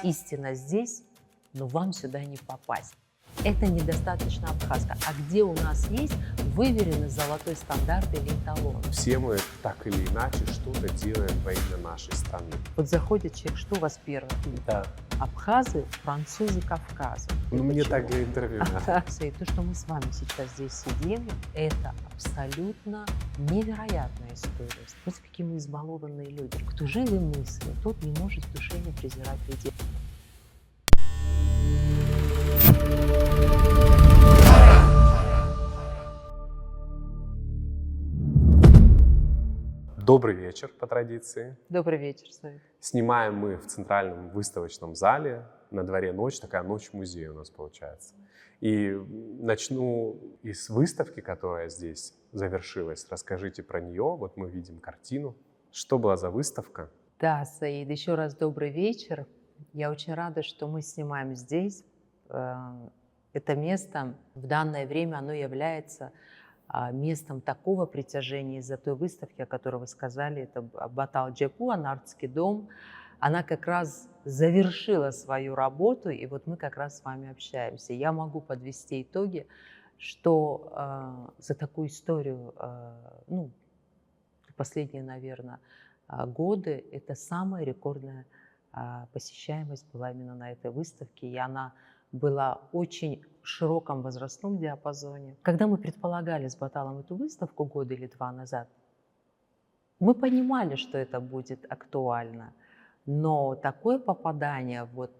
Истина здесь, но вам сюда не попасть. Это недостаточно абхазско. А где у нас есть выверенный золотой стандарт или эталон? Все мы так или иначе что-то делаем во имя нашей страны. Вот заходит человек, что у вас первое? Да. Абхазы, французы Кавказа. Ну, мне Почему? так для интервью надо. И то, что мы с вами сейчас здесь сидим, это абсолютно невероятная история. Вот какие мы избалованные люди. Кто жил и мысли, тот не может в душе не презирать людей. Добрый вечер, по традиции. Добрый вечер, Савик. Снимаем мы в центральном выставочном зале. На дворе ночь, такая ночь музея у нас получается. И начну из выставки, которая здесь завершилась. Расскажите про нее. Вот мы видим картину. Что была за выставка? Да, Саид, еще раз добрый вечер. Я очень рада, что мы снимаем здесь. Это место в данное время оно является местом такого притяжения из-за той выставки, о которой вы сказали. Это Батал Джепу, Анарский дом. Она как раз завершила свою работу, и вот мы как раз с вами общаемся. Я могу подвести итоги, что за такую историю, последние, наверное, годы, это самая рекордная посещаемость была именно на этой выставке, и она была очень в широком возрастном диапазоне. Когда мы предполагали с Баталом эту выставку года или два назад, мы понимали, что это будет актуально, но такое попадание, вот,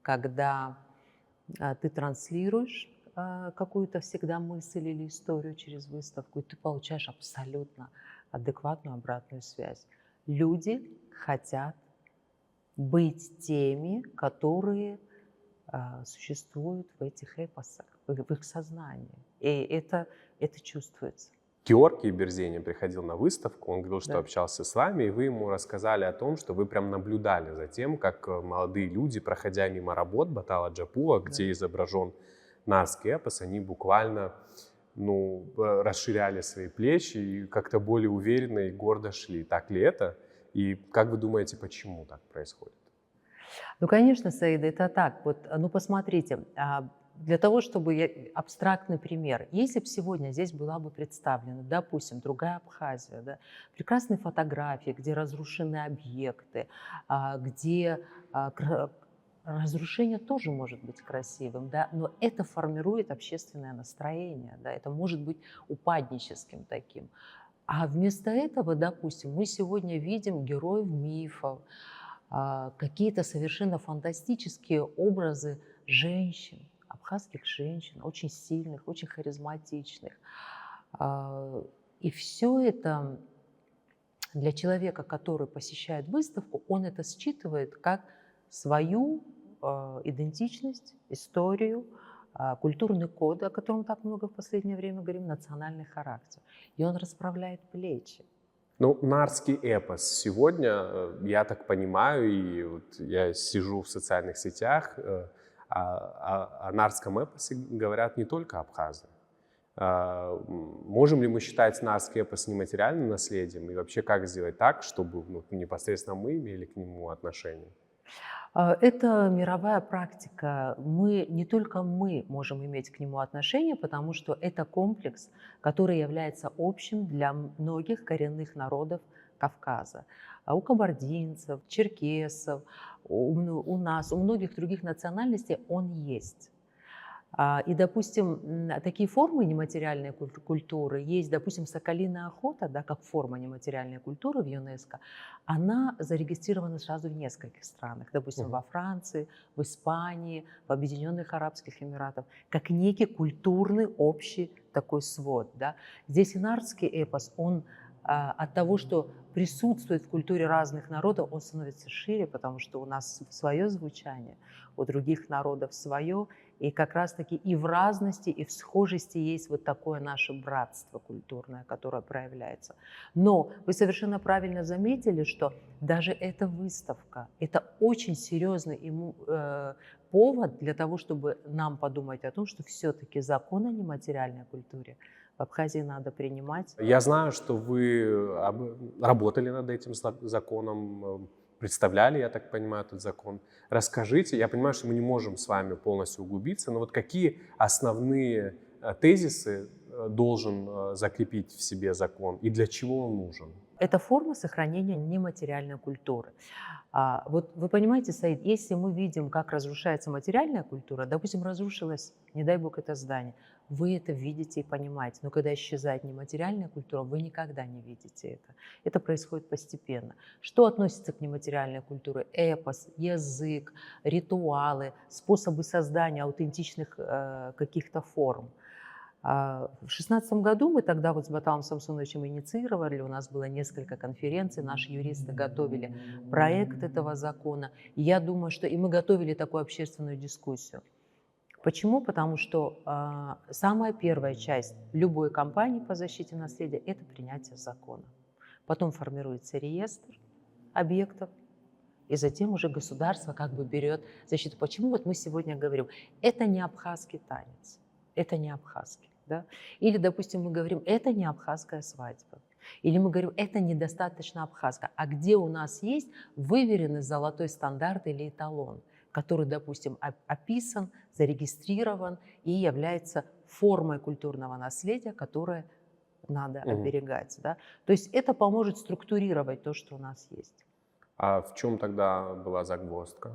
когда ты транслируешь какую-то всегда мысль или историю через выставку, и ты получаешь абсолютно адекватную обратную связь. Люди хотят быть теми, которые существуют в этих эпосах, в их сознании. И это чувствуется. Георгий Берзенин приходил на выставку, он говорил, что Да. общался с вами, и вы ему рассказали о том, что вы прям наблюдали за тем, как молодые люди, проходя мимо работ Батала Джапуа, где изображен нарский эпос, они буквально расширяли свои плечи и как-то более уверенно и гордо шли. Так ли это? И как вы думаете, почему так происходит? Ну, конечно, Саида, это так. Вот, посмотрите, для того, чтобы абстрактный пример, если бы сегодня здесь была бы представлена, допустим, другая Абхазия, да, прекрасные фотографии, где разрушены объекты, где разрушение тоже может быть красивым, да, но это формирует общественное настроение, да, это может быть упадническим таким. А вместо этого, допустим, мы сегодня видим героев мифов, какие-то совершенно фантастические образы женщин, абхазских женщин, очень сильных, очень харизматичных. И все это для человека, который посещает выставку, он это считывает как свою идентичность, историю, культурный код, о котором так много в последнее время говорим, национальный характер. И он расправляет плечи. Ну, нарский эпос. Сегодня, я так понимаю, и вот я сижу в социальных сетях, о нарском эпосе говорят не только абхазы. Можем ли мы считать нарский эпос нематериальным наследием? И вообще, как сделать так, чтобы непосредственно мы имели к нему отношение? Это мировая практика. Не только мы можем иметь к нему отношение, потому что это комплекс, который является общим для многих коренных народов Кавказа. У кабардинцев, черкесов, у нас, у многих других национальностей он есть. И, допустим, такие формы нематериальной культуры есть, допустим, соколиная охота, да, как форма нематериальной культуры в ЮНЕСКО, она зарегистрирована сразу в нескольких странах, допустим, во Франции, в Испании, в Объединенных Арабских Эмиратах, как некий культурный общий такой свод. Да. Здесь инарский эпос, он от того, что присутствует в культуре разных народов, он становится шире, потому что у нас свое звучание, у других народов свое. И как раз-таки и в разности, и в схожести есть вот такое наше братство культурное, которое проявляется. Но вы совершенно правильно заметили, что даже эта выставка, это очень серьезный повод для того, чтобы нам подумать о том, что все-таки закон о нематериальной культуре в Абхазии надо принимать. Я знаю, что вы работали над этим законом представляли, я так понимаю, этот закон. Расскажите, я понимаю, что мы не можем с вами полностью углубиться, но вот какие основные тезисы должен закрепить в себе закон и для чего он нужен? Это форма сохранения нематериальной культуры. Вот вы понимаете, Саид, если мы видим, как разрушается материальная культура, допустим, разрушилось, не дай бог, это здание, вы это видите и понимаете. Но когда исчезает нематериальная культура, вы никогда не видите это. Это происходит постепенно. Что относится к нематериальной культуре? Эпос, язык, ритуалы, способы создания аутентичных каких-то форм. В 2016 году мы тогда вот с Баталом Самсоновичем инициировали, у нас было несколько конференций, наши юристы готовили проект этого закона. И я думаю, что и мы готовили такую общественную дискуссию. Почему? Потому что самая первая часть любой кампании по защите наследия – это принятие закона. Потом формируется реестр объектов, и затем уже государство как бы берет защиту. Почему вот мы сегодня говорим, это не абхазский танец, это не абхазский. Да? Или, допустим, мы говорим, это не абхазская свадьба. Или мы говорим, это недостаточно абхазская. А где у нас есть выверенный золотой стандарт или эталон, который, допустим, описан, зарегистрирован и является формой культурного наследия, которое надо оберегать. Да? То есть это поможет структурировать то, что у нас есть. А в чем тогда была загвоздка?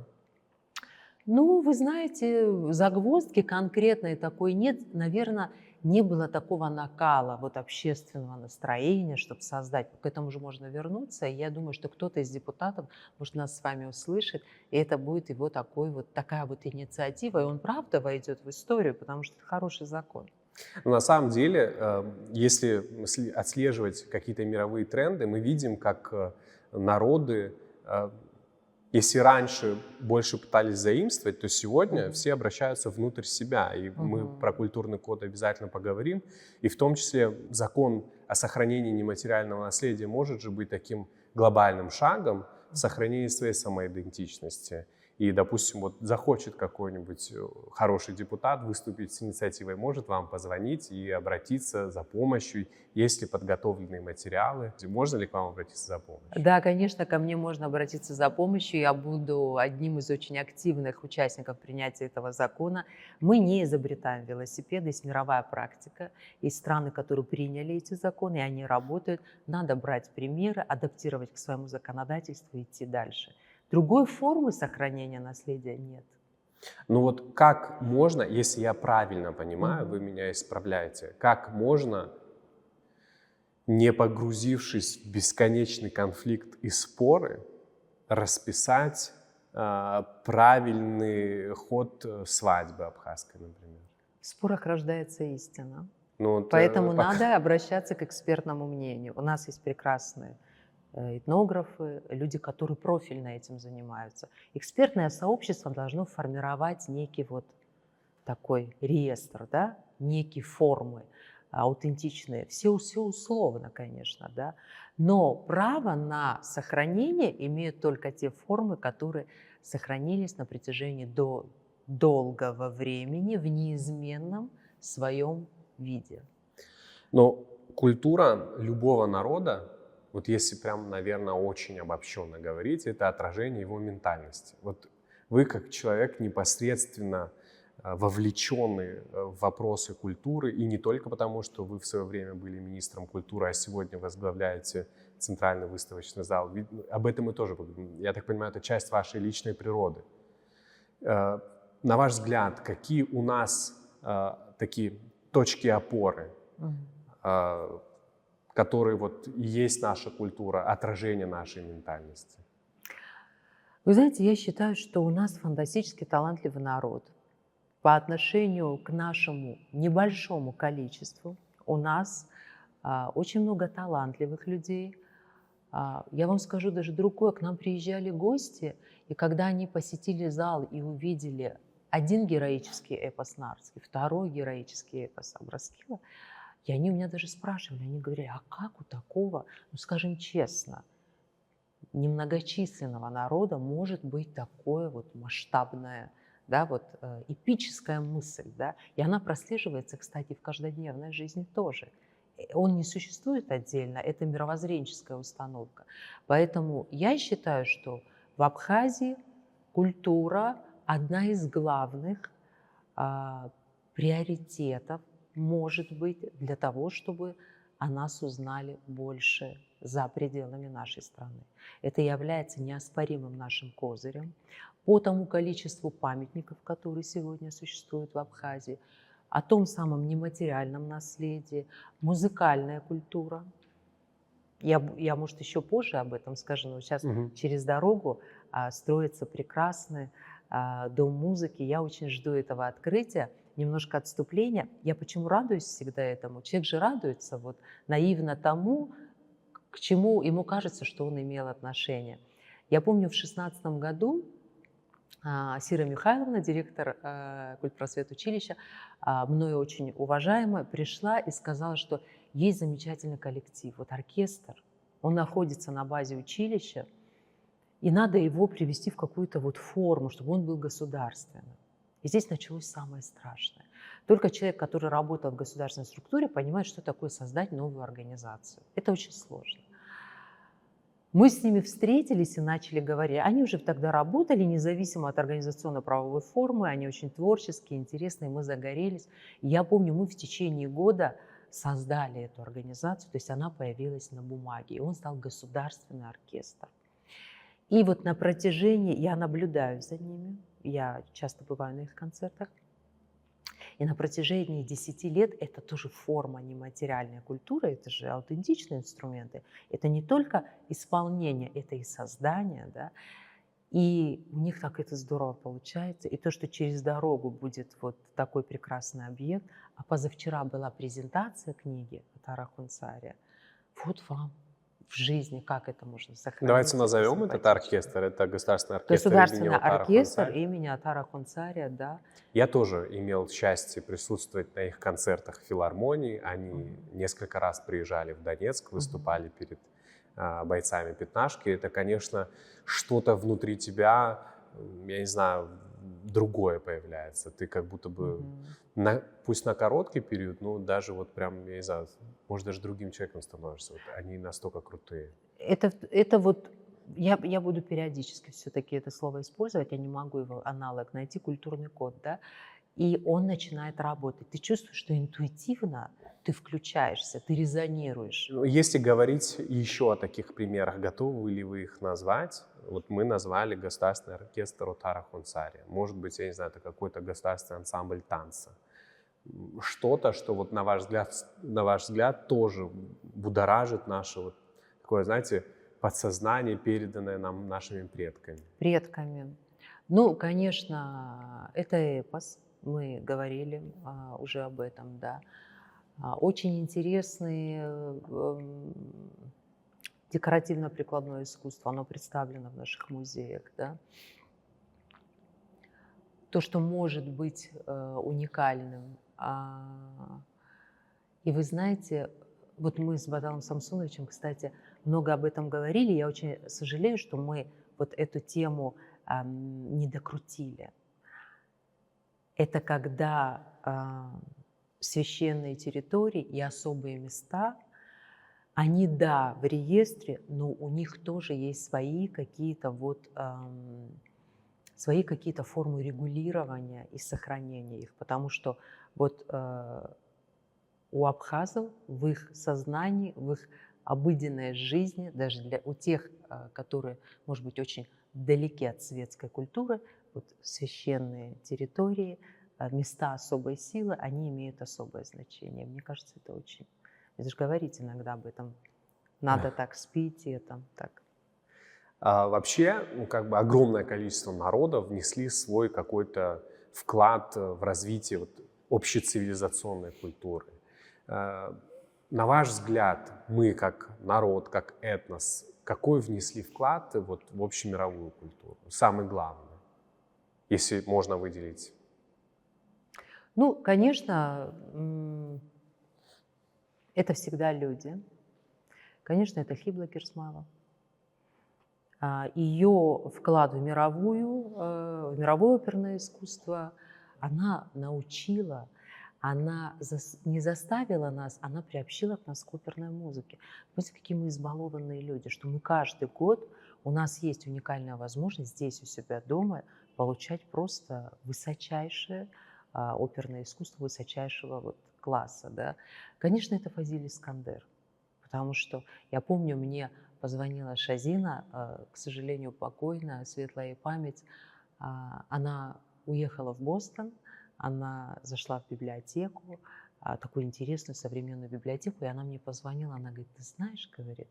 Ну, вы знаете, загвоздки конкретной такой нет. Наверное, не было такого накала вот общественного настроения, чтобы создать. К этому же можно вернуться. И я думаю, что кто-то из депутатов, может, нас с вами услышит, и это будет его такая вот инициатива. И он правда войдет в историю, потому что это хороший закон. Но на самом деле, если отслеживать какие-то мировые тренды, мы видим, как народы, если раньше больше пытались заимствовать, то сегодня все обращаются внутрь себя. И мы про культурный код обязательно поговорим. И в том числе закон о сохранении нематериального наследия может же быть таким глобальным шагом в сохранении своей самоидентичности. И, допустим, вот захочет какой-нибудь хороший депутат выступить с инициативой, может вам позвонить и обратиться за помощью. Есть ли подготовленные материалы? Можно ли к вам обратиться за помощью? Да, конечно, ко мне можно обратиться за помощью. Я буду одним из очень активных участников принятия этого закона. Мы не изобретаем велосипеды, есть мировая практика. Есть страны, которые приняли эти законы, и они работают. Надо брать примеры, адаптировать к своему законодательству и идти дальше. Другой формы сохранения наследия нет. Ну вот как можно, если я правильно понимаю, вы меня исправляете, как можно, не погрузившись в бесконечный конфликт и споры, расписать правильный ход свадьбы абхазской, например? В спорах рождается истина. Ну, Поэтому надо обращаться к экспертному мнению. У нас есть прекрасные этнографы, люди, которые профильно этим занимаются. Экспертное сообщество должно формировать некий вот такой реестр, да? Некие формы аутентичные. Все условно, конечно, да? Но право на сохранение имеют только те формы, которые сохранились на протяжении долгого времени в неизменном своем виде. Но культура любого народа, вот если прям, наверное, очень обобщенно говорить, это отражение его ментальности. Вот вы как человек непосредственно вовлеченный в вопросы культуры, и не только потому, что вы в свое время были министром культуры, а сегодня возглавляете Центральный выставочный зал. Об этом мы тоже поговорим. Я так понимаю, это часть вашей личной природы. На ваш взгляд, какие у нас такие точки опоры, которые вот и есть наша культура, отражение нашей ментальности? Вы знаете, я считаю, что у нас фантастически талантливый народ. По отношению к нашему небольшому количеству у нас очень много талантливых людей. Я вам скажу даже другое. К нам приезжали гости, и когда они посетили зал и увидели один героический эпос Нарвский, второй героический эпос Абраскила, и они у меня даже спрашивали, они говорили, а как у такого, ну скажем честно, немногочисленного народа может быть такое вот масштабное, да, вот эпическая мысль, да, и она прослеживается, кстати, в каждодневной жизни тоже. Он не существует отдельно, это мировоззренческая установка. Поэтому я считаю, что В Абхазии культура одна из главных приоритетов, может быть, для того, чтобы о нас узнали больше за пределами нашей страны. Это является неоспоримым нашим козырем по тому количеству памятников, которые сегодня существуют в Абхазии, о том самом нематериальном наследии, музыкальная культура. Я, может, еще позже об этом скажу, но сейчас через дорогу строится прекрасный дом музыки. Я очень жду этого открытия. Немножко отступления. Я почему радуюсь всегда этому? Человек же радуется вот наивно тому, к чему ему кажется, что он имел отношение. Я помню, в 2016 году Сира Михайловна, директор культпросветучилища, мною очень уважаемая, пришла и сказала, что есть замечательный коллектив, вот оркестр, он находится на базе училища, и надо его привести в какую-то вот форму, чтобы он был государственным. И здесь началось самое страшное. Только человек, который работал в государственной структуре, понимает, что такое создать новую организацию. Это очень сложно. Мы с ними встретились и начали говорить. Они уже тогда работали, независимо от организационно-правовой формы, они очень творческие, интересные, мы загорелись. И я помню, мы в течение года создали эту организацию, то есть она появилась на бумаге, и он стал государственный оркестр. И вот на протяжении, я наблюдаю за ними, я часто бываю на их концертах, и на протяжении 10 лет это тоже форма нематериальной культуры, это же аутентичные инструменты. Это не только исполнение, это и создание, да. И у них так это здорово получается. И то, что через дорогу будет вот такой прекрасный объект, а позавчера была презентация книги Атара Хунцария, вот вам в жизни, как это можно сохранить. Давайте назовем этот оркестр. Это государственный оркестр Государственный имени Атара оркестр Хунцария. имени Атара Хунцария, да. Я тоже имел счастье присутствовать на их концертах в филармонии. Они несколько раз приезжали в Донецк, выступали перед бойцами пятнашки. Это, конечно, что-то внутри тебя, я не знаю, другое появляется. Ты как будто бы, пусть на короткий период, но даже вот прям, я не знаю, может, даже другим человеком становишься. Вот они настолько крутые. Это вот, я буду периодически все-таки это слово использовать, я не могу его аналог найти, культурный код, да, и он начинает работать. Ты чувствуешь, что интуитивно ты включаешься, ты резонируешь. Если говорить еще о таких примерах, готовы ли вы их назвать? Вот мы назвали государственный оркестр Атара Хунцария. Может быть, я не знаю, это какой-то государственный ансамбль танца. Что-то, что вот на ваш взгляд тоже будоражит наше вот такое, знаете, подсознание, переданное нам нашими предками. Предками. Ну, конечно, это эпос. Мы говорили уже об этом, да. Очень интересное декоративно-прикладное искусство, оно представлено в наших музеях, да. То, что может быть уникальным. И вы знаете, вот мы с Баталом Самсоновичем, кстати, много об этом говорили. Я очень сожалею, что мы вот эту тему не докрутили. Это когда священные территории и особые места, они, да, в реестре, но у них тоже есть свои какие-то вот свои какие-то формы регулирования и сохранения их, потому что вот у абхазов в их сознании, в их обыденной жизни, даже у тех, которые, может быть, очень далеки от светской культуры, вот священные территории, места особой силы, они имеют особое значение. Мне кажется, это очень... Это же говорить иногда об этом. Надо так спить, и это так. Вообще, как бы огромное количество народов внесли свой какой-то вклад в развитие вот общецивилизационной культуры. На ваш взгляд, мы как народ, как этнос, какой внесли вклад вот в общемировую культуру? Самый главный, если можно выделить. Ну, конечно, это всегда люди. Конечно, это Хибла Кирсмава. Ее вклад в мировое оперное искусство, она научила, она не заставила нас, она приобщила нас к оперной музыке. Понимаете, какие мы избалованные люди, что мы каждый год у нас есть уникальная возможность здесь у себя дома получать просто высочайшее оперное искусство высочайшего вот класса. Да. Конечно, это Фазиль Искандер, потому что я помню, мне позвонила Шазина, к сожалению, покойная, светлая ей память. Она уехала в Бостон, она зашла в библиотеку, такую интересную современную библиотеку, и она мне позвонила, она говорит, ты знаешь, говорит,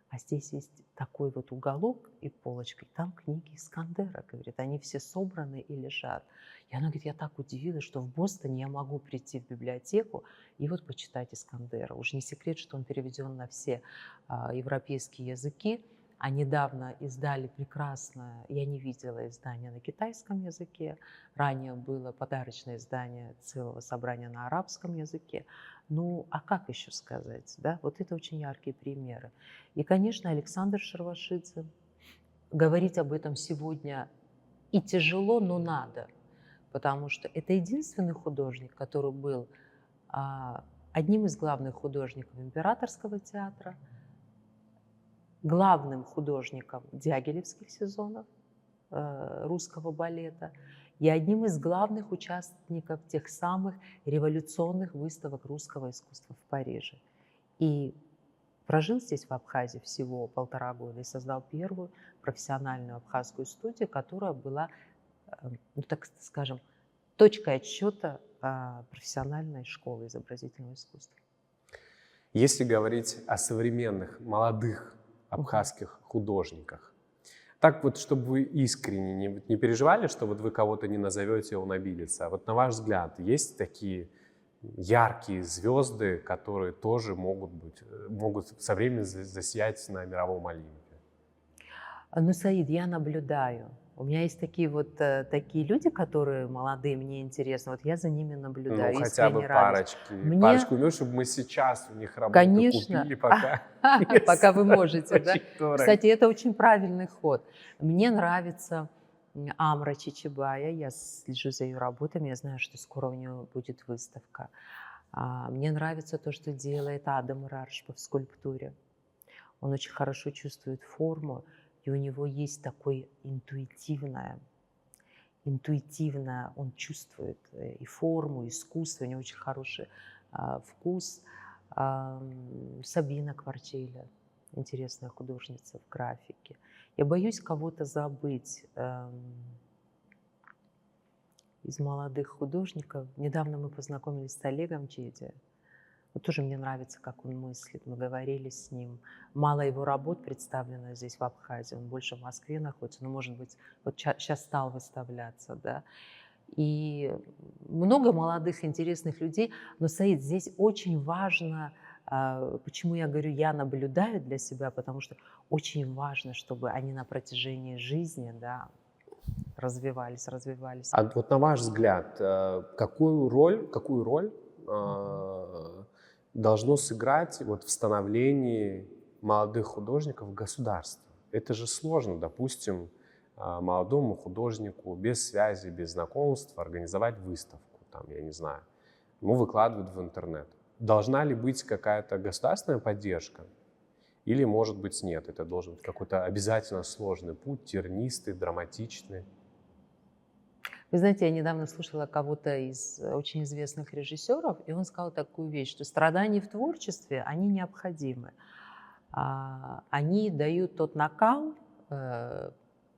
а здесь есть такой вот уголок и полочка, и там книги Искандера, говорит, они все собраны и лежат. И она говорит, я так удивилась, что в Бостоне я могу прийти в библиотеку и вот почитать Искандера. Уж не секрет, что он переведен на все европейские языки. А недавно издали прекрасное, я не видела издание на китайском языке, ранее было подарочное издание целого собрания на арабском языке. Ну, а как еще сказать, да? Вот это очень яркие примеры. И, конечно, Александр Шервашидзе. Говорить об этом сегодня и тяжело, но надо, потому что это единственный художник, который был одним из главных художников императорского театра, главным художником дягилевских сезонов русского балета и одним из главных участников тех самых революционных выставок русского искусства в Париже. И прожил здесь, в Абхазии, всего 1,5 года и создал первую профессиональную абхазскую студию, которая была, ну, так скажем, точкой отсчета профессиональной школы изобразительного искусства. Если говорить о современных, молодых абхазских художниках, так вот, чтобы вы искренне не переживали, что вот вы кого-то не назовете, он обидится. А вот на ваш взгляд, есть такие яркие звезды, которые тоже могут со временем засиять на мировом Олимпе? Ну, Саид, я наблюдаю. У меня есть такие люди, которые молодые, мне интересно. Вот я за ними наблюдаю. Ну, хотя бы искренне радуюсь. парочку имен, чтобы мы сейчас у них работу Конечно, купили, пока пока вы можете, да. очень дорого. Кстати, это очень правильный ход. Мне нравится Амра Чичибая, я слежу за ее работами, я знаю, что скоро у нее будет выставка. Мне нравится то, что делает Адам Раршпа в скульптуре. Он очень хорошо чувствует форму, и у него есть такое интуитивное, он чувствует и форму, и искусство, у него очень хороший вкус. Сабина Кварчейля, интересная художница в графике. Я боюсь кого-то забыть из молодых художников. Недавно мы познакомились с Олегом Чеди. Вот тоже мне нравится, как он мыслит. Мы говорили с ним. Мало его работ представлено здесь, в Абхазии. Он больше в Москве находится, но, может быть, вот сейчас стал выставляться, да. И много молодых, интересных людей. Но, Саид, здесь очень важно, почему я говорю, я наблюдаю для себя, потому что очень важно, чтобы они на протяжении жизни, да, развивались. А вот на ваш взгляд, какую роль должно сыграть вот в становлении молодых художников в государстве? Это же сложно, допустим, молодому художнику без связи, без знакомств организовать выставку, там, я не знаю, ему выкладывают в интернет. Должна ли быть какая-то государственная поддержка? Или, может быть, нет? Это должен быть какой-то обязательно сложный путь, тернистый, драматичный. Вы знаете, я недавно слушала кого-то из очень известных режиссеров, и он сказал такую вещь, что страдания в творчестве, они необходимы. Они дают тот накал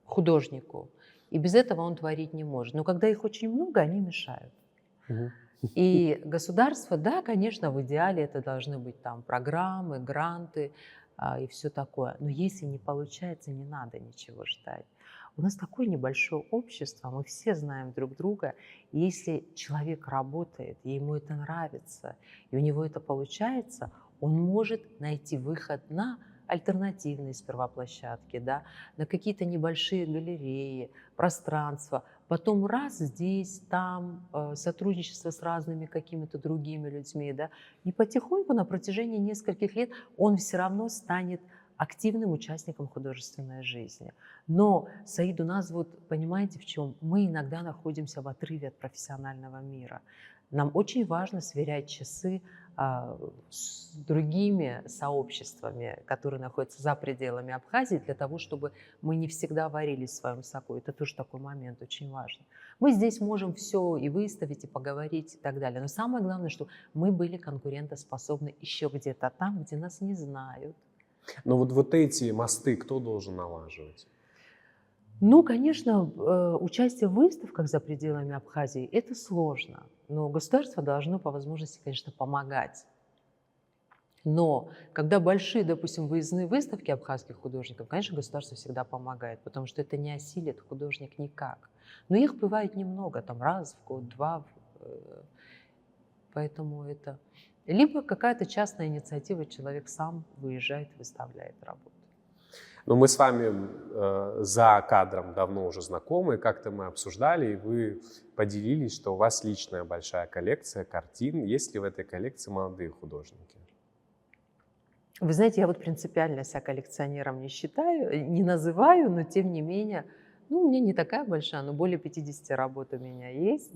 художнику, и без этого он творить не может. Но когда их очень много, они мешают. И государство, да, конечно, в идеале это должны быть там программы, гранты и все такое. Но если не получается, не надо ничего ждать. У нас такое небольшое общество, мы все знаем друг друга. И если человек работает, и ему это нравится, и у него это получается, он может найти выход на альтернативные сперва площадки, да, на какие-то небольшие галереи, пространства. Потом раз здесь, там, сотрудничество с разными какими-то другими людьми, да, и потихоньку на протяжении нескольких лет он все равно станет активным участником художественной жизни. Но, Саид, у нас вот, понимаете, в чем? Мы иногда находимся в отрыве от профессионального мира. Нам очень важно сверять часы с другими сообществами, которые находятся за пределами Абхазии, для того, чтобы мы не всегда варились в своем соку. Это тоже такой момент очень важный. Мы здесь можем все и выставить, и поговорить, и так далее. Но самое главное, что мы были конкурентоспособны еще где-то там, где нас не знают. Но вот эти мосты кто должен налаживать? Ну, конечно, участие в выставках за пределами Абхазии – это сложно, но государство должно по возможности, конечно, помогать. Но когда большие, допустим, выездные выставки абхазских художников, конечно, государство всегда помогает, потому что это не осилит художник никак. Но их бывает немного, там раз в год, два. Поэтому это либо какая-то частная инициатива, человек сам выезжает, выставляет работу. Но мы с вами за кадром давно уже знакомы, как-то мы обсуждали, и вы поделились, что у вас личная большая коллекция картин. Есть ли в этой коллекции молодые художники? Вы знаете, я вот принципиально себя коллекционером не считаю, не называю, но тем не менее, ну, у меня не такая большая, но более 50 работ у меня есть.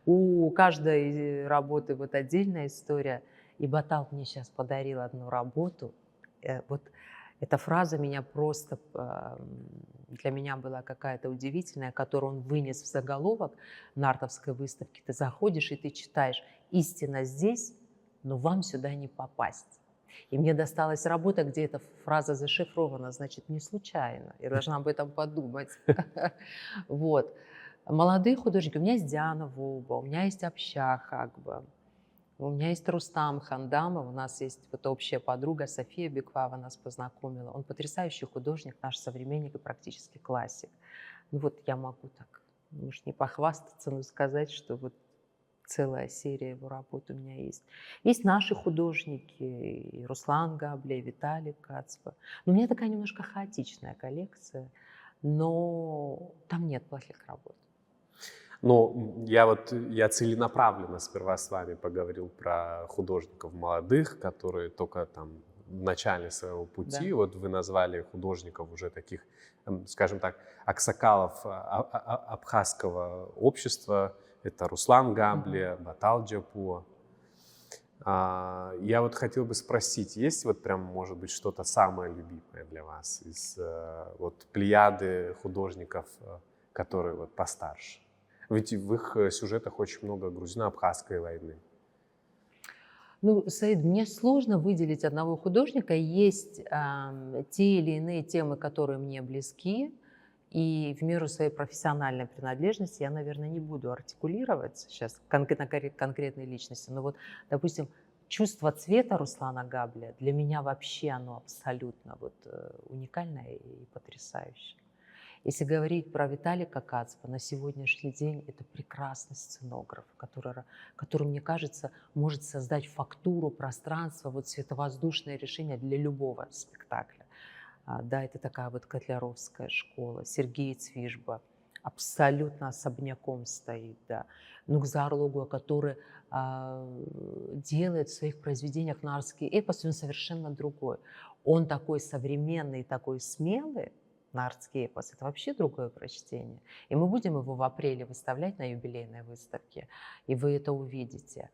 У каждой работы вот отдельная история. И Батал мне сейчас подарил одну работу. Вот эта фраза меня просто для меня была какая-то удивительная, которую он вынес в заголовок нартовской выставки. Ты заходишь и ты читаешь: «Истина здесь, но вам сюда не попасть». И мне досталась работа, где эта фраза зашифрована, значит, не случайно. Я должна об этом подумать. Вот. Молодые художники. У меня есть Диана Волба, у меня есть Общак Хагба, у меня есть Рустам Хандамов, у нас есть вот общая подруга София Беквава нас познакомила. Он потрясающий художник, наш современник и практически классик. Ну вот я могу так, может, не похвастаться, но сказать, что вот целая серия его работ у меня есть. Есть наши художники, и Руслан Габля, и Виталий Кацба. Но у меня такая немножко хаотичная коллекция, но там нет плохих работ. Ну, я целенаправленно сперва с вами поговорил про художников молодых, которые только там в начале своего пути. Да. Вот вы назвали художников уже таких, скажем так, аксакалов абхазского общества. Это Руслан Габля, Батал Джапуа. Я вот хотел бы спросить, есть вот прям, может быть, что-то самое любимое для вас из вот плеяды художников, которые вот постарше? Ведь в их сюжетах очень много грузино-абхазской войны. Ну, Саид, мне сложно выделить одного художника. Есть те или иные темы, которые мне близки. И в меру своей профессиональной принадлежности я, наверное, не буду артикулировать сейчас конкретной личности. Но вот, допустим, чувство цвета Руслана Габля для меня вообще оно абсолютно вот уникальное и потрясающее. Если говорить про Виталика Кацба, на сегодняшний день это прекрасный сценограф, который, мне кажется, может создать фактуру, пространство, вот световоздушное решение для любого спектакля. Да, это такая вот котляровская школа. Сергей Цвижба абсолютно особняком стоит, да. Нукзар Логуа, который делает в своих произведениях нарский эпос, он совершенно другой. Он такой современный, такой смелый, нартский эпос. Это вообще другое прочтение. И мы будем его в апреле выставлять на юбилейной выставке, и вы это увидите.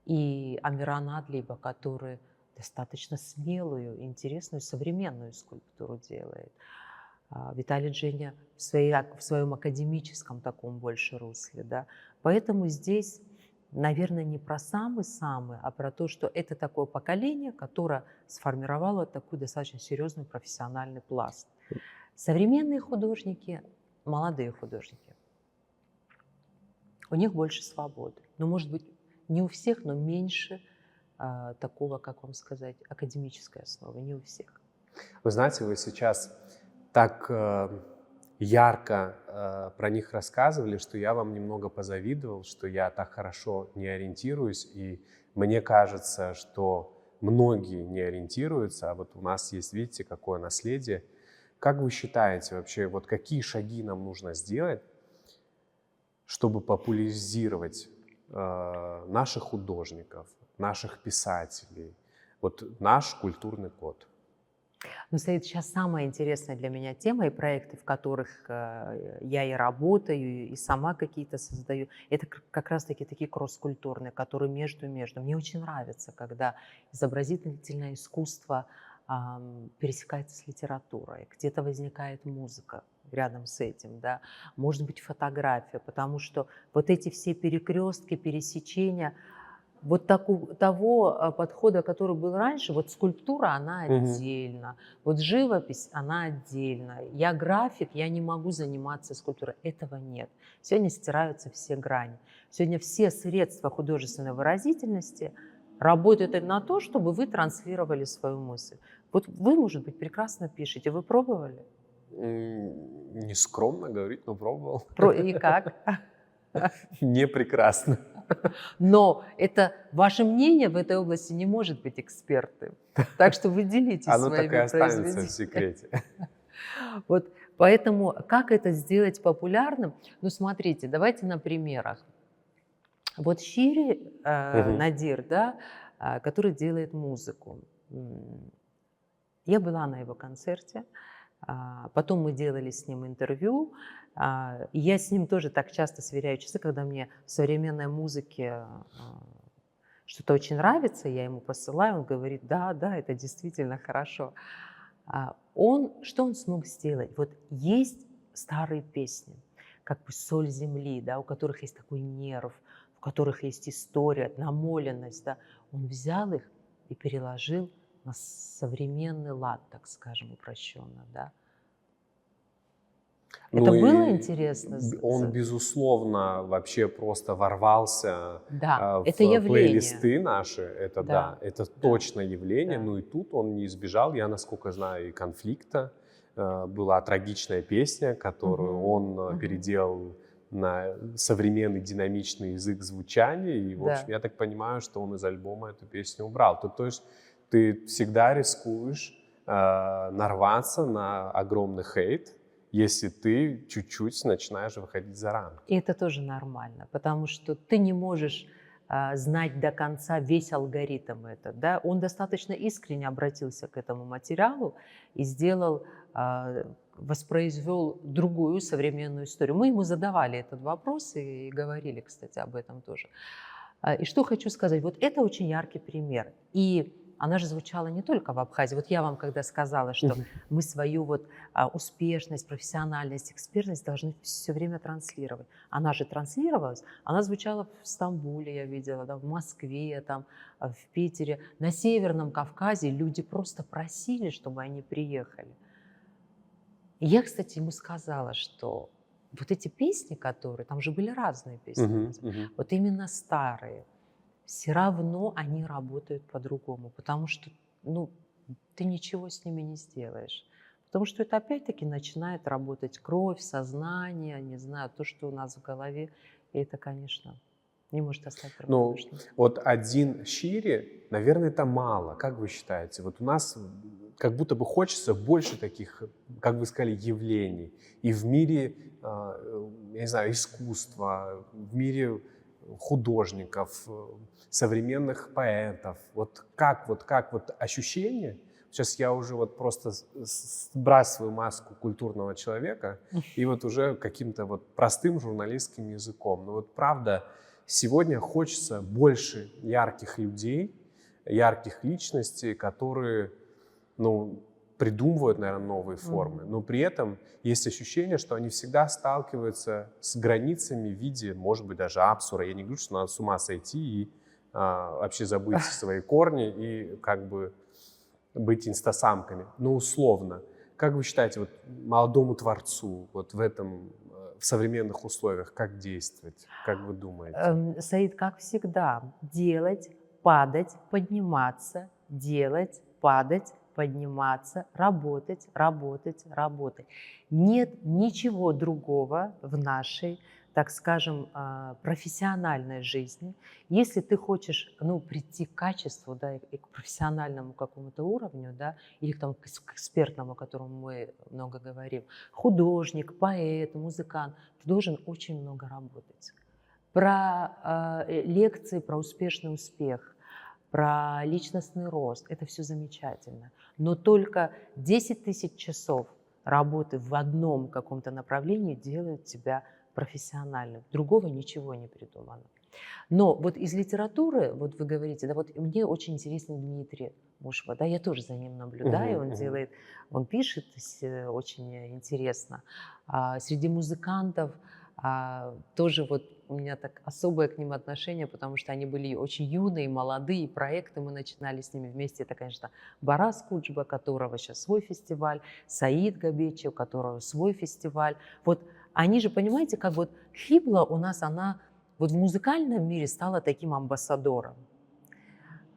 И Амиран Адлиба, который достаточно смелую, интересную, современную скульптуру делает. Виталий Дженя в своем академическом таком больше русле. Да? Поэтому здесь, наверное, не про самый-самый, а про то, что это такое поколение, которое сформировало такой достаточно серьезный профессиональный пласт. Современные художники, молодые художники, у них больше свободы. Ну, может быть, не у всех, но меньше такого, как вам сказать, академической основы, не у всех. Вы знаете, вы сейчас так ярко про них рассказывали, что я вам немного позавидовал, что я так хорошо не ориентируюсь, и мне кажется, что многие не ориентируются, а вот у нас есть, видите, какое наследие. Как вы считаете вообще, вот какие шаги нам нужно сделать, чтобы популяризировать наших художников, наших писателей, вот наш культурный код? Но стоит сейчас самая интересная для меня тема, и проекты, в которых я и работаю, и сама какие-то создаю, это как раз-таки такие кросс-культурные, которые между. Мне очень нравится, когда изобразительное искусство пересекается с литературой, где-то возникает музыка рядом с этим, да, может быть фотография, потому что вот эти все перекрестки, пересечения, вот того подхода, который был раньше, вот скульптура, она Мгм. отдельно, вот живопись, она отдельно. Я график, я не могу заниматься скульптурой. Этого нет. Сегодня стираются все грани. Сегодня все средства художественной выразительности работают на то, чтобы вы транслировали свою мысль. Вот вы, может быть, прекрасно пишете. Вы пробовали? Не скромно говорить, но пробовал. И как? Не прекрасно. Но это ваше мнение в этой области не может быть экспертным. Так что вы делитесь Оно так и своими останется в произведениями. секрете. Вот поэтому как это сделать популярным? Ну, смотрите, давайте на примерах. Вот Шири Мгм. Надир, да, который делает музыку. Я была на его концерте, потом мы делали с ним интервью. И я с ним тоже так часто сверяю часы, когда мне в современной музыке что-то очень нравится, я ему посылаю, он говорит, да, да, это действительно хорошо. Что он смог сделать? Вот есть старые песни, как бы «Соль земли», да, у которых есть такой нерв, в которых есть история, намоленность. Да. Он взял их и переложил на современный лад, так скажем, упрощенно. Да. Это Ну было и интересно? он, безусловно, вообще просто ворвался Да, это в явление. плейлисты наши. Это да, Да, это да, точно явление. да. Ну и тут он не избежал, я, насколько знаю, и конфликта. Была трагичная песня, которую Мгм, он мгм. переделал на современный динамичный язык звучания. И, в общем, Да. я так понимаю, что он из альбома эту песню убрал. То есть ты всегда рискуешь нарваться на огромный хейт, если ты чуть-чуть начинаешь выходить за рамки. И это тоже нормально, потому что ты не можешь знать до конца весь алгоритм этот. Да? Он достаточно искренне обратился к этому материалу и сделал, воспроизвел другую современную историю. Мы ему задавали этот вопрос и говорили, кстати, об этом тоже. И что хочу сказать, вот это очень яркий пример. И она же звучала не только в Абхазии. Вот я вам когда сказала, что Мгм. мы свою вот успешность, профессиональность, экспертность должны все время транслировать. Она же транслировалась, она звучала в Стамбуле, я видела, да, в Москве, там, в Питере. На Северном Кавказе люди просто просили, чтобы они приехали. И я, кстати, ему сказала, что вот эти песни, которые, там же были разные песни, Мгм. Мгм. вот именно старые, все равно они работают по-другому, потому что, ну, ты ничего с ними не сделаешь. Потому что это опять-таки начинает работать кровь, сознание, не знаю, то, что у нас в голове. И это, конечно, не может оставить Ну, равнодушным. вот один Шире, наверное, это мало. Как вы считаете? Вот у нас как будто бы хочется больше таких, как вы сказали, явлений. И в мире, я не знаю, искусства, в мире художников, современных поэтов. Вот как ощущение? Сейчас я уже вот просто сбрасываю маску культурного человека и вот уже каким-то вот простым журналистским языком. Но вот правда, сегодня хочется больше ярких людей, ярких личностей, которые, ну, придумывают, наверное, новые формы. Мгм. Но при этом есть ощущение, что они всегда сталкиваются с границами в виде, может быть, даже абсурда. Я не говорю, что надо с ума сойти и вообще забыть свои корни и как бы быть инстасамками. Но условно. Как вы считаете, вот молодому творцу вот в этом, в современных условиях, как действовать? Как вы думаете? Саид, как всегда, делать, падать, подниматься, делать, падать, подниматься, работать, работать, работать. Нет ничего другого в нашей, так скажем, профессиональной жизни. Если ты хочешь, ну, прийти к качеству, да, и к профессиональному какому-то уровню, да, или к, к экспертному, о котором мы много говорим, художник, поэт, музыкант, ты должен очень много работать. Про лекции, про успешный успех. про личностный рост. Это все замечательно. Но только 10 тысяч часов работы в одном каком-то направлении делают тебя профессиональным. Другого ничего не придумано. Но вот из литературы, вот вы говорите, да, вот мне очень интересен Дмитрий Мушва, да, я тоже за ним наблюдаю, он пишет очень интересно. Среди музыкантов тоже вот у меня так особое к ним отношение, потому что они были очень юные, молодые, проекты мы начинали с ними вместе. Это, конечно, Барас Куджба, у которого сейчас свой фестиваль, Саид Габечи, у которого свой фестиваль. Вот они же, понимаете, как вот Хибла у нас, она вот в музыкальном мире стала таким амбассадором.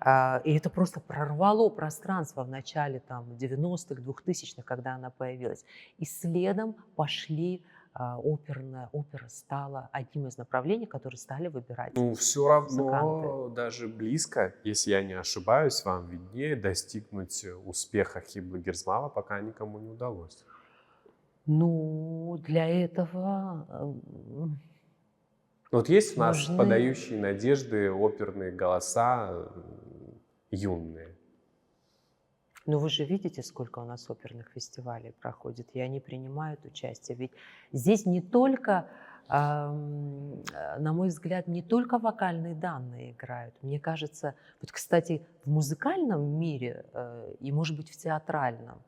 И это просто прорвало пространство в начале там, 90-х, 2000-х, когда она появилась. И следом пошли опера стала одним из направлений, которые стали выбирать Ну, все музыканты. равно даже близко, если я не ошибаюсь, вам виднее достигнуть успеха Хиблы Герзмава, пока никому не удалось. Ну, для этого Вот есть у нас нужны... подающие надежды оперные голоса юные. Ну, вы же видите, сколько у нас оперных фестивалей проходит, и они принимают участие. Ведь здесь не только, на мой взгляд, не только вокальные данные играют. Мне кажется, вот, кстати, в музыкальном мире и, может быть, в театральном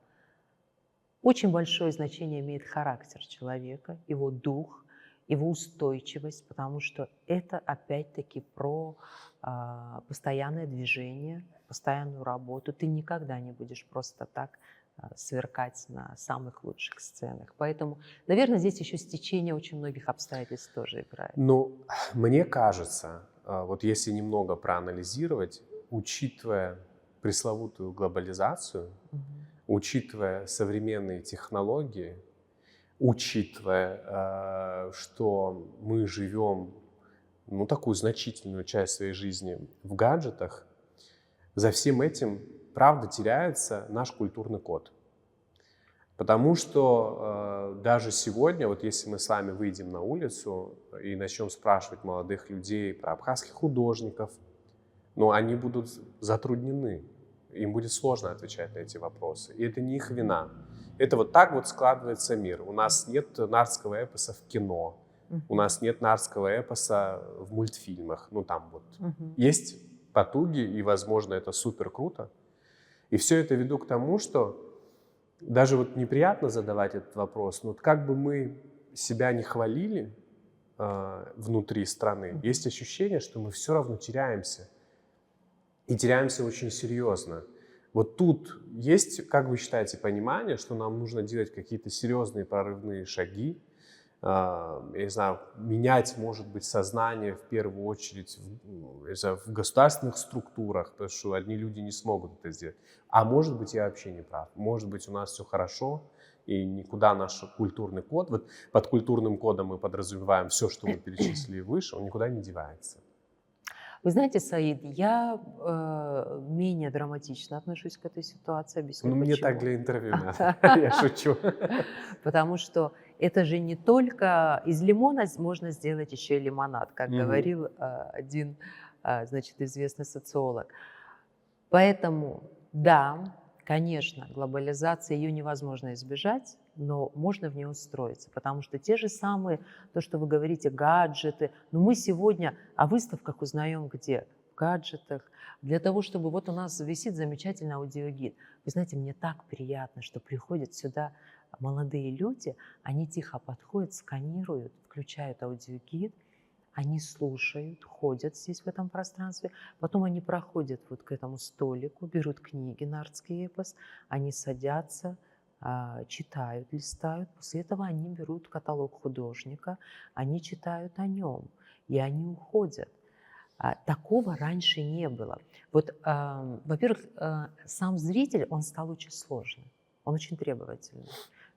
очень большое значение имеет характер человека, его дух, его устойчивость, потому что это опять-таки про постоянное движение, постоянную работу. Ты никогда не будешь просто так сверкать на самых лучших сценах. Поэтому, наверное, здесь еще стечение очень многих обстоятельств тоже играет. Ну, мне кажется, вот если немного проанализировать, учитывая пресловутую глобализацию, учитывая современные технологии, учитывая, что мы живем, ну, такую значительную часть своей жизни в гаджетах, за всем этим, правда, теряется наш культурный код. Потому что даже сегодня, вот если мы с вами выйдем на улицу и начнем спрашивать молодых людей про абхазских художников, ну, они будут затруднены, им будет сложно отвечать на эти вопросы. И это не их вина. Это вот так вот складывается мир. У нас нет нардского эпоса в кино, у нас нет нардского эпоса в мультфильмах. Ну, там вот есть потуги, и, возможно, это супер круто. И все это веду к тому, что даже вот неприятно задавать этот вопрос, но вот как бы мы себя не хвалили внутри страны, есть ощущение, что мы все равно теряемся. И теряемся очень серьезно. Вот тут есть, как вы считаете, понимание, что нам нужно делать какие-то серьезные прорывные шаги, я не знаю, менять, может быть, сознание в первую очередь в государственных структурах, потому что одни люди не смогут это сделать. А может быть, я вообще не прав. Может быть, у нас все хорошо, и никуда наш культурный код, вот под культурным кодом мы подразумеваем все, что мы перечислили выше, он никуда не девается. Вы знаете, Саид, я менее драматично отношусь к этой ситуации. Объясню, Ну, мне почему. так для интервью надо, я шучу. Потому что это же не только из лимона можно сделать еще и лимонад, как говорил один, значит, известный социолог. Поэтому, да, конечно, глобализация, ее невозможно избежать, но можно в нее устроиться, потому что те же самые, то, что вы говорите, гаджеты, но мы сегодня о выставках узнаем где? В гаджетах. Для того, чтобы вот у нас висит замечательный аудиогид. Вы знаете, мне так приятно, что приходят сюда молодые люди, они тихо подходят, сканируют, включают аудиогид, они слушают, ходят здесь в этом пространстве, потом они проходят вот к этому столику, берут книги «Нардский эпос», они садятся, читают, листают, после этого они берут каталог художника, они читают о нем, и они уходят. Такого раньше не было. Вот, во-первых, сам зритель, он стал очень сложным, он очень требовательный.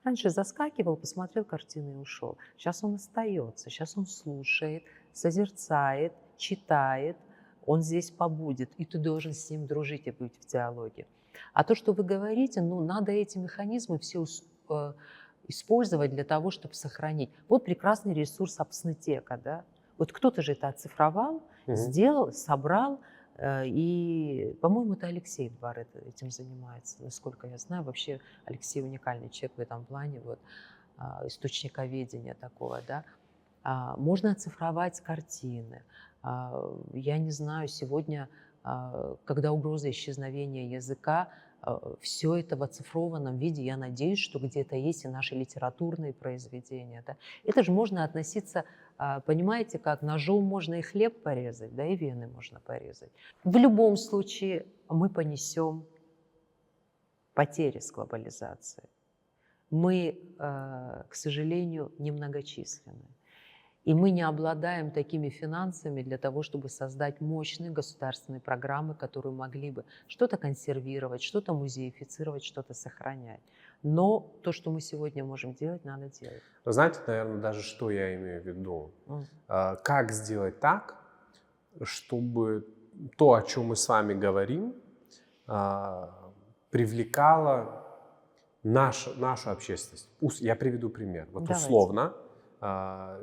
Раньше заскакивал, посмотрел картину и ушел. Сейчас он остается, сейчас он слушает, созерцает, читает, он здесь побудет, и ты должен с ним дружить и быть в диалоге. А то, что вы говорите, ну, надо эти механизмы все использовать для того, чтобы сохранить. Вот прекрасный ресурс Апснетека, да? Вот кто-то же это оцифровал, сделал, собрал, И, по-моему, это Алексей Двор этим занимается, насколько я знаю. Вообще Алексей уникальный человек в этом плане, вот, источниковедения такого, да. Можно оцифровать картины. Я не знаю, сегодня, когда угроза исчезновения языка, все это в оцифрованном виде, я надеюсь, что где-то есть и наши литературные произведения. Да. Это же можно относиться, понимаете, как ножом можно и хлеб порезать, да, и вены можно порезать. В любом случае мы понесем потери с глобализацией. Мы, к сожалению, немногочисленны. И мы не обладаем такими финансами для того, чтобы создать мощные государственные программы, которые могли бы что-то консервировать, что-то музеифицировать, что-то сохранять. Но то, что мы сегодня можем делать, надо делать. Вы знаете, наверное, даже что я имею в виду? Как сделать так, чтобы то, о чем мы с вами говорим, привлекало нашу общественность? Я приведу пример. Вот Давайте. условно,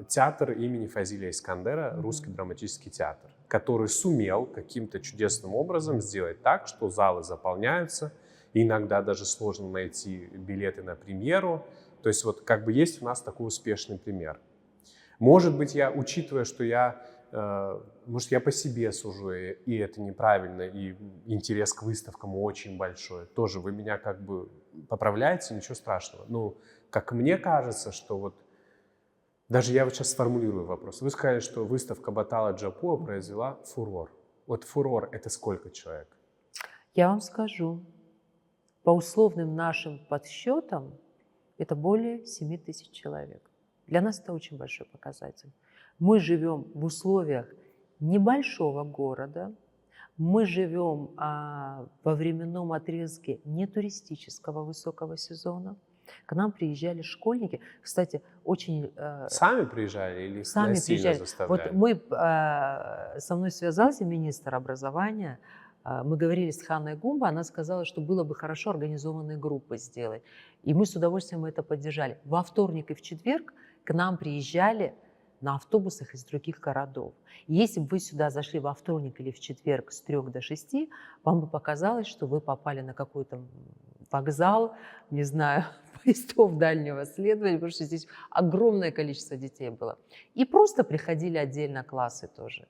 театр имени Фазилия Искандера, русский драматический театр, который сумел каким-то чудесным образом сделать так, что залы заполняются, иногда даже сложно найти билеты на премьеру. То есть вот как бы есть у нас такой успешный пример. Может быть, учитывая, что может, я по себе сужу, и это неправильно, и интерес к выставкам очень большой, тоже вы меня как бы поправляете, ничего страшного. Но как мне кажется, что вот даже я вот сейчас сформулирую вопрос. Вы сказали, что выставка Батала Джапуа произвела фурор. Вот фурор — это сколько человек? Я вам скажу. По условным нашим подсчетам, это более 7 тысяч человек. Для нас это очень большой показатель. Мы живем в условиях небольшого города, мы живем во временном отрезке нетуристического высокого сезона. К нам приезжали школьники. Кстати, очень... Сами приезжали или сами насильно приезжали. заставляли? Вот со мной связался министр образования. Мы говорили с Ханной Гумбо, она сказала, что было бы хорошо организованные группы сделать. И мы с удовольствием это поддержали. Во вторник и в четверг к нам приезжали на автобусах из других городов. И если бы вы сюда зашли во вторник или в четверг с 3 до 6, вам бы показалось, что вы попали на какой-то вокзал, не знаю, поездов дальнего следования, потому что здесь огромное количество детей было. И просто приходили отдельно классы тоже.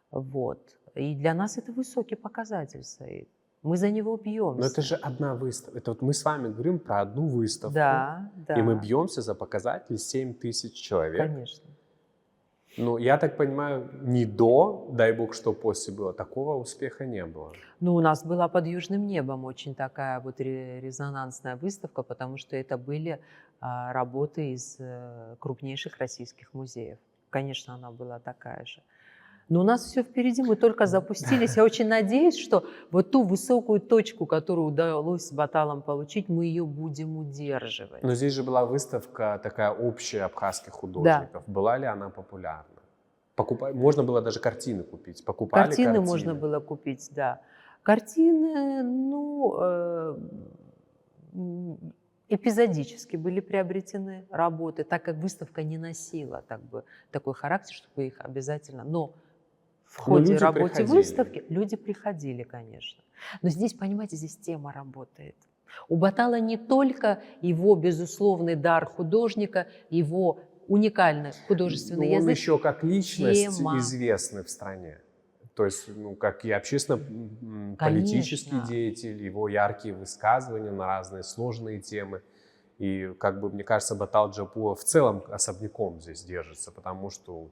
Вот. И для нас это высокий показатель стоит. Мы за него бьемся. Но это же одна выставка. Это вот мы с вами говорим про одну выставку. Да, да. И мы бьемся за показатель 7 тысяч человек. Конечно. Ну, я так понимаю, дай бог, что после было, такого успеха не было. Ну, у нас была под южным небом очень такая вот резонансная выставка, потому что это были работы из крупнейших российских музеев. Конечно, она была такая же. Но у нас все впереди, мы только запустились. Я очень надеюсь, что вот ту высокую точку, которую удалось с Баталом получить, мы ее будем удерживать. Но здесь же была выставка такая общая абхазских художников. Да. Была ли она популярна? Можно было даже картины купить. Покупали картины? Можно было купить, да. Картины, эпизодически были приобретены работы, так как выставка не носила такой характер, чтобы их обязательно... Но в ходе работы выставки люди приходили, конечно. Но здесь, понимаете, здесь тема работает. У Батала не только его безусловный дар художника, его уникальный художественный язык. Он еще как личность известный в стране. То есть, как и общественно-политический деятель, его яркие высказывания на разные сложные темы. И, мне кажется, Батал Джапуа в целом особняком здесь держится, потому что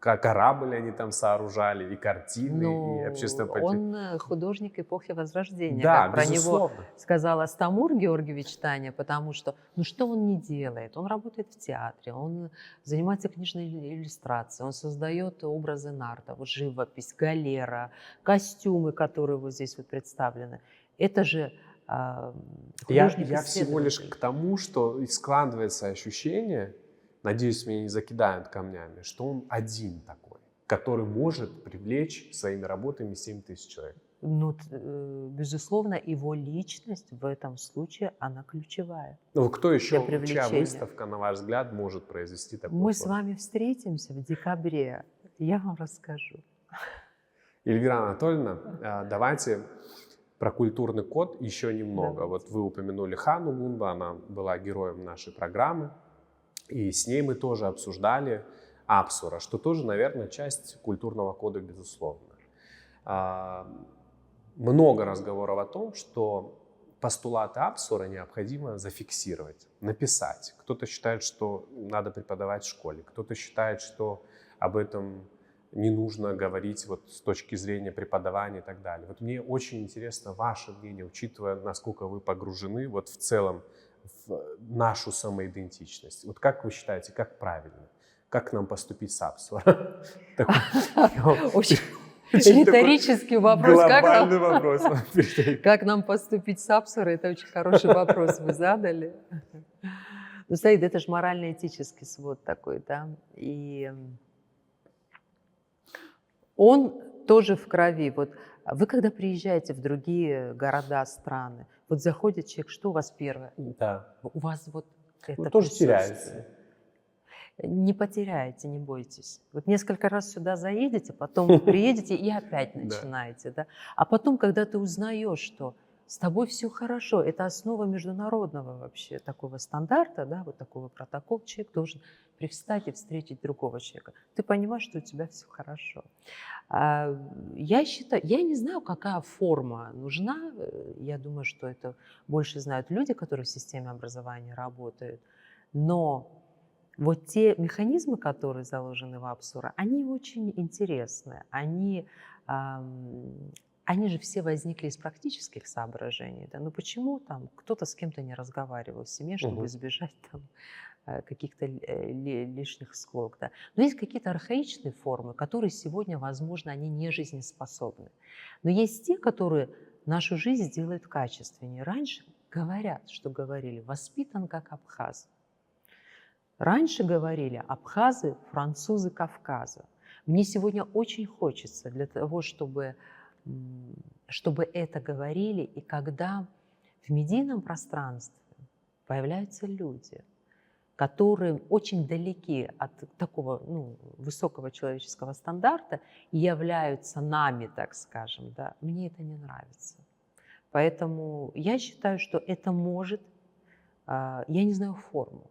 корабль они там сооружали, и картины, и общественная политика. Он художник эпохи Возрождения, да, как про него сказал Астамур Георгиевич Таня, потому что, что он не делает? Он работает в театре, он занимается книжной иллюстрацией, он создает образы нарта, живопись, галера, костюмы, которые вот здесь вот представлены. Это же художник. Я всего лишь к тому, что складывается ощущение, надеюсь, меня не закидают камнями, что он один такой, который может привлечь своими работами 7 тысяч человек. Безусловно, его личность в этом случае, она ключевая. Кто еще, чья выставка, на ваш взгляд, может произвести такой Мы с вами встретимся в декабре, я вам расскажу. Эльвира Анатольевна, давайте про культурный код еще немного. Давайте. Вот вы упомянули Ханну Гунба, она была героем нашей программы, и с ней мы тоже обсуждали Апсура, что тоже, наверное, часть культурного кода, безусловно. Много разговоров о том, что постулаты Апсура необходимо зафиксировать, написать. Кто-то считает, что надо преподавать в школе, кто-то считает, что об этом не нужно говорить вот с точки зрения преподавания и так далее. Вот мне очень интересно ваше мнение, учитывая, насколько вы погружены вот в целом в нашу самоидентичность. Вот как вы считаете, как правильно? Как нам поступить с Апсура? Очень риторический вопрос. Глобальный вопрос. Как нам поступить с Апсурой? Это очень хороший вопрос вы задали. Ну, Саид, это же морально-этический свод такой, да, и он тоже в крови. Вот вы, когда приезжаете в другие города, страны, вот заходит человек, что у вас первое? Да. У вас вот это Тоже присутствие. теряется. Не потеряете, не бойтесь. Вот несколько раз сюда заедете, потом приедете и опять начинаете. Да? А потом, когда ты узнаешь, что с тобой все хорошо, это основа международного вообще такого стандарта, да, вот такого протокола, человек должен привстать и встретить другого человека. Ты понимаешь, что у тебя все хорошо. Я считаю, я не знаю, какая форма нужна. Я думаю, что это больше знают люди, которые в системе образования работают. Но вот те механизмы, которые заложены в Апсура, они очень интересны. Они же все возникли из практических соображений. Да? Ну почему там кто-то с кем-то не разговаривал в семье, чтобы избежать там каких-то лишних склок. Да? Но есть какие-то архаичные формы, которые сегодня, возможно, они не жизнеспособны. Но есть те, которые нашу жизнь делают качественнее. Раньше говорят, что говорили, воспитан как абхаз. Раньше говорили абхазы, французы Кавказа. Мне сегодня очень хочется для того, чтобы это говорили, и когда в медийном пространстве появляются люди, которые очень далеки от такого высокого человеческого стандарта и являются нами, так скажем, да, мне это не нравится. Поэтому я считаю, что это может, я не знаю форму,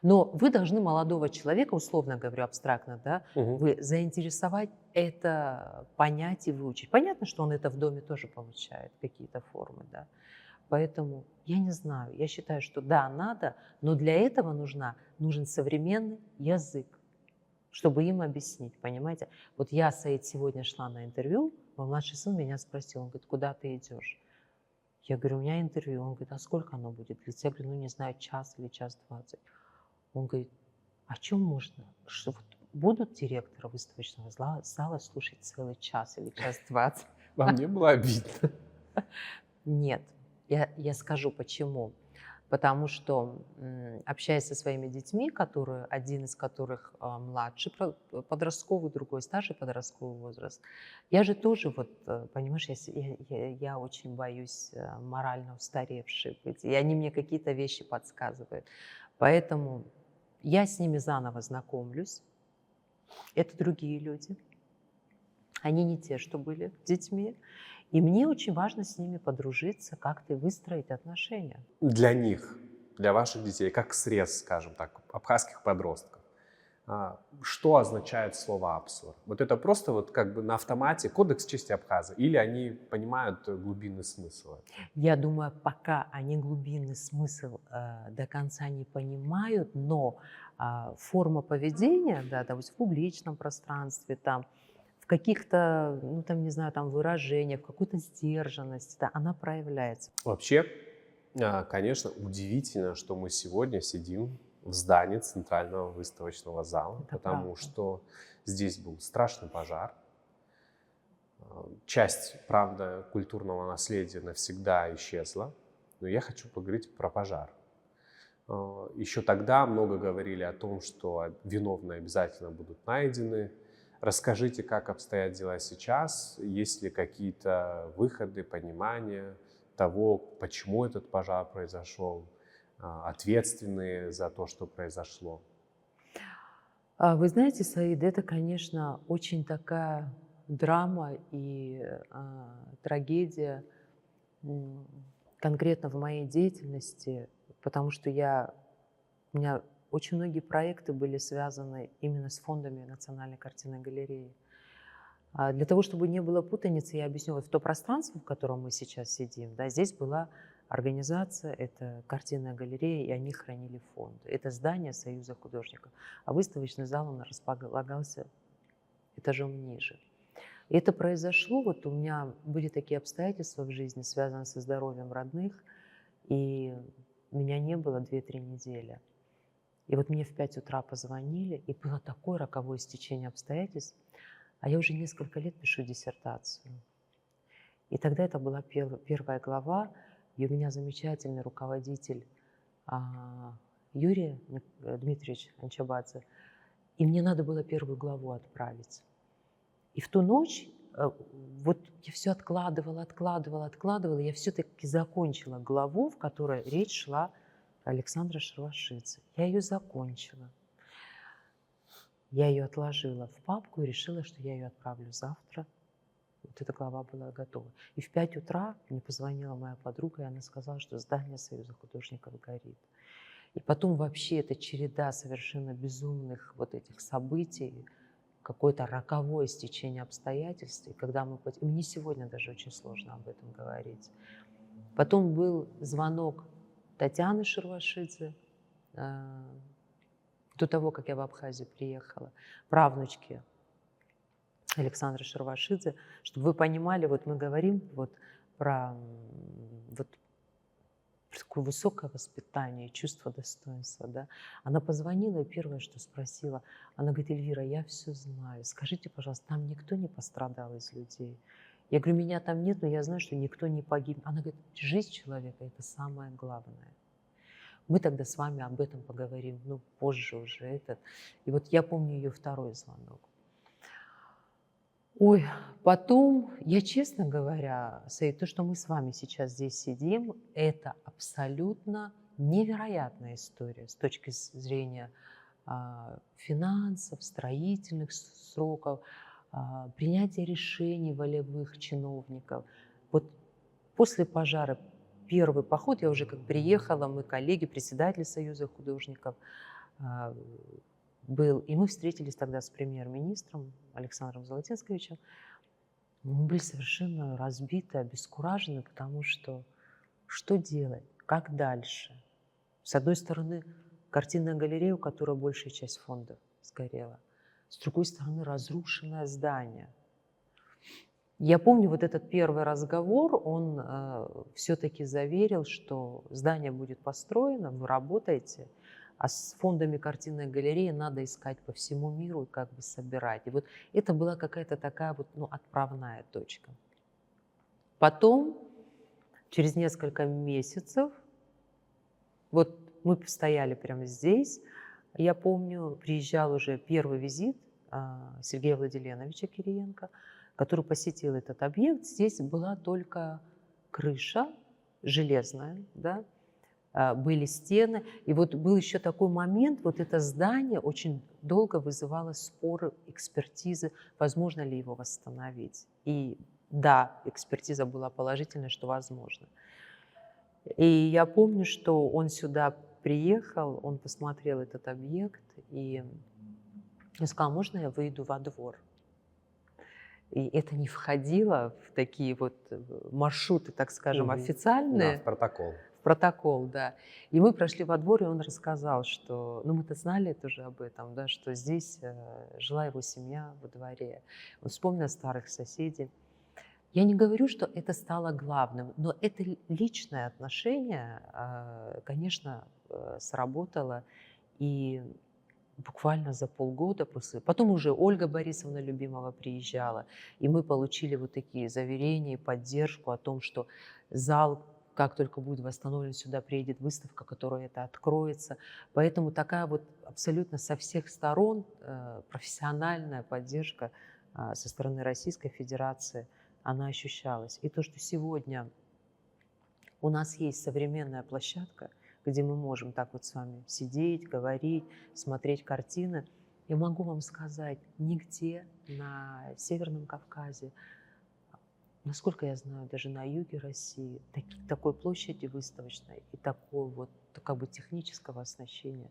но вы должны молодого человека, условно говорю, абстрактно, да, вы заинтересовать это, понять и выучить. Понятно, что он это в доме тоже получает, какие-то формы, да. Поэтому я не знаю, я считаю, что да, надо, но для этого нужен современный язык, чтобы им объяснить, понимаете. Вот я, Саид, сегодня шла на интервью, мой младший сын меня спросил, он говорит, куда ты идешь? Я говорю, у меня интервью. Он говорит, а сколько оно будет длиться? Я говорю, не знаю, час или час 20. Он говорит, о чем можно? Что вот будут директора выставочного зала слушать целый час или час 20? Вам не было обидно? Нет. Я скажу почему. Потому что, общаясь со своими детьми, один из которых младший подростковый, другой старший подростковый возраст, я же тоже, понимаешь, я очень боюсь морально устаревшей быть, и они мне какие-то вещи подсказывают. Поэтому я с ними заново знакомлюсь. Это другие люди. Они не те, что были детьми. И мне очень важно с ними подружиться, как-то выстроить отношения. Для них, для ваших детей, как срез, скажем так, абхазских подростков, что означает слово «апсур»? Вот это просто вот как бы на автомате кодекс чести Абхаза, или они понимают глубинный смысл? Я думаю, пока они глубинный смысл до конца не понимают, но форма поведения, да, то есть в публичном пространстве, там, в каких-то, не знаю, там выражениях, в какой-то сдержанности, да, она проявляется. Вообще, конечно, удивительно, что мы сегодня сидим в здании Центрального выставочного зала, Это потому правда. что здесь был страшный пожар. Часть, правда, культурного наследия навсегда исчезла, но я хочу поговорить про пожар. Еще тогда много говорили о том, что виновные обязательно будут найдены. Расскажите, как обстоят дела сейчас, есть ли какие-то выходы, понимание того, почему этот пожар произошел, ответственные за то, что произошло? Вы знаете, Саид, это, конечно, очень такая драма и трагедия конкретно в моей деятельности, потому что у меня очень многие проекты были связаны именно с фондами Национальной картинной галереи. Для того, чтобы не было путаницы, я объясню, вот в то пространство, в котором мы сейчас сидим, да, здесь была организация, это картинная галерея, и они хранили фонды. Это здание Союза художников, а выставочный зал, он располагался этажом ниже. И это произошло, вот у меня были такие обстоятельства в жизни, связанные со здоровьем родных, и меня не было 2-3 недели. И вот мне в 5 утра позвонили, и было такое роковое стечение обстоятельств, а я уже несколько лет пишу диссертацию. И тогда это была первая глава, и у меня замечательный руководитель Юрий Дмитриевич Анчабадзе, и мне надо было первую главу отправить. И в ту ночь вот я все откладывала, и я все-таки закончила главу, в которой речь шла о Александре Шервашидзе. Я ее закончила. Я ее отложила в папку и решила, что я ее отправлю завтра. Вот эта глава была готова. И в 5 утра мне позвонила моя подруга, и она сказала, что здание Союза художников горит. И потом вообще эта череда совершенно безумных вот этих событий, какое-то роковое стечение обстоятельств, и когда мне сегодня даже очень сложно об этом говорить. Потом был звонок Татьяны Шервашидзе, до того, как я в Абхазию приехала, правнучки Александра Шервашидзе, чтобы вы понимали, вот мы говорим вот про такое высокое воспитание, чувство достоинства, да. Она позвонила, и первое, что спросила, она говорит: Эльвира, я все знаю, скажите, пожалуйста, там никто не пострадал из людей? Я говорю, меня там нет, но я знаю, что никто не погиб. Она говорит, жизнь человека – это самое главное. Мы тогда с вами об этом поговорим, позже уже этот. И вот я помню ее второй звонок. Ой, потом, я честно говоря, Саид, то, что мы с вами сейчас здесь сидим, это абсолютно невероятная история с точки зрения финансов, строительных сроков, принятия решений волевых чиновников. Вот после пожара первый поход, я уже как приехала, мы коллеги, председатель Союза художников был, и мы встретились тогда с премьер-министром Александром Золотинсковичем. Мы были совершенно разбиты, обескуражены, потому что делать, как дальше? С одной стороны, картинная галерея, у которой большая часть фондов сгорела. С другой стороны, разрушенное здание. Я помню вот этот первый разговор, он все-таки заверил, что здание будет построено, вы работаете, а с фондами картинной галереи надо искать по всему миру и как бы собирать. И вот это была какая-то такая вот, отправная точка. Потом, через несколько месяцев, вот мы стояли прямо здесь, я помню, приезжал уже первый визит Сергея Владиленовича Кириенко, который посетил этот объект. Здесь была только крыша железная, да, были стены. И вот был еще такой момент, вот это здание очень долго вызывало споры, экспертизы, возможно ли его восстановить. И да, экспертиза была положительная, что возможно. И я помню, что он сюда приехал, он посмотрел этот объект и сказал, можно я выйду во двор? И это не входило в такие вот маршруты, так скажем, официальные. Да, в протокол. В протокол, да. И мы прошли во двор, и он рассказал, что, мы-то знали тоже об этом, да, что здесь жила его семья во дворе. Он вспомнил старых соседей. Я не говорю, что это стало главным, но это личное отношение, конечно, сработало. И буквально за полгода после... Потом уже Ольга Борисовна Любимова приезжала, и мы получили вот такие заверения, поддержку о том, что зал, как только будет восстановлен, сюда приедет выставка, которая это откроется. Поэтому такая вот абсолютно со всех сторон профессиональная поддержка со стороны Российской Федерации, она ощущалась. И то, что сегодня у нас есть современная площадка, где мы можем так вот с вами сидеть, говорить, смотреть картины, Я могу вам сказать, нигде на Северном Кавказе, насколько я знаю, даже на юге России, такой площади выставочной и такого вот как бы технического оснащения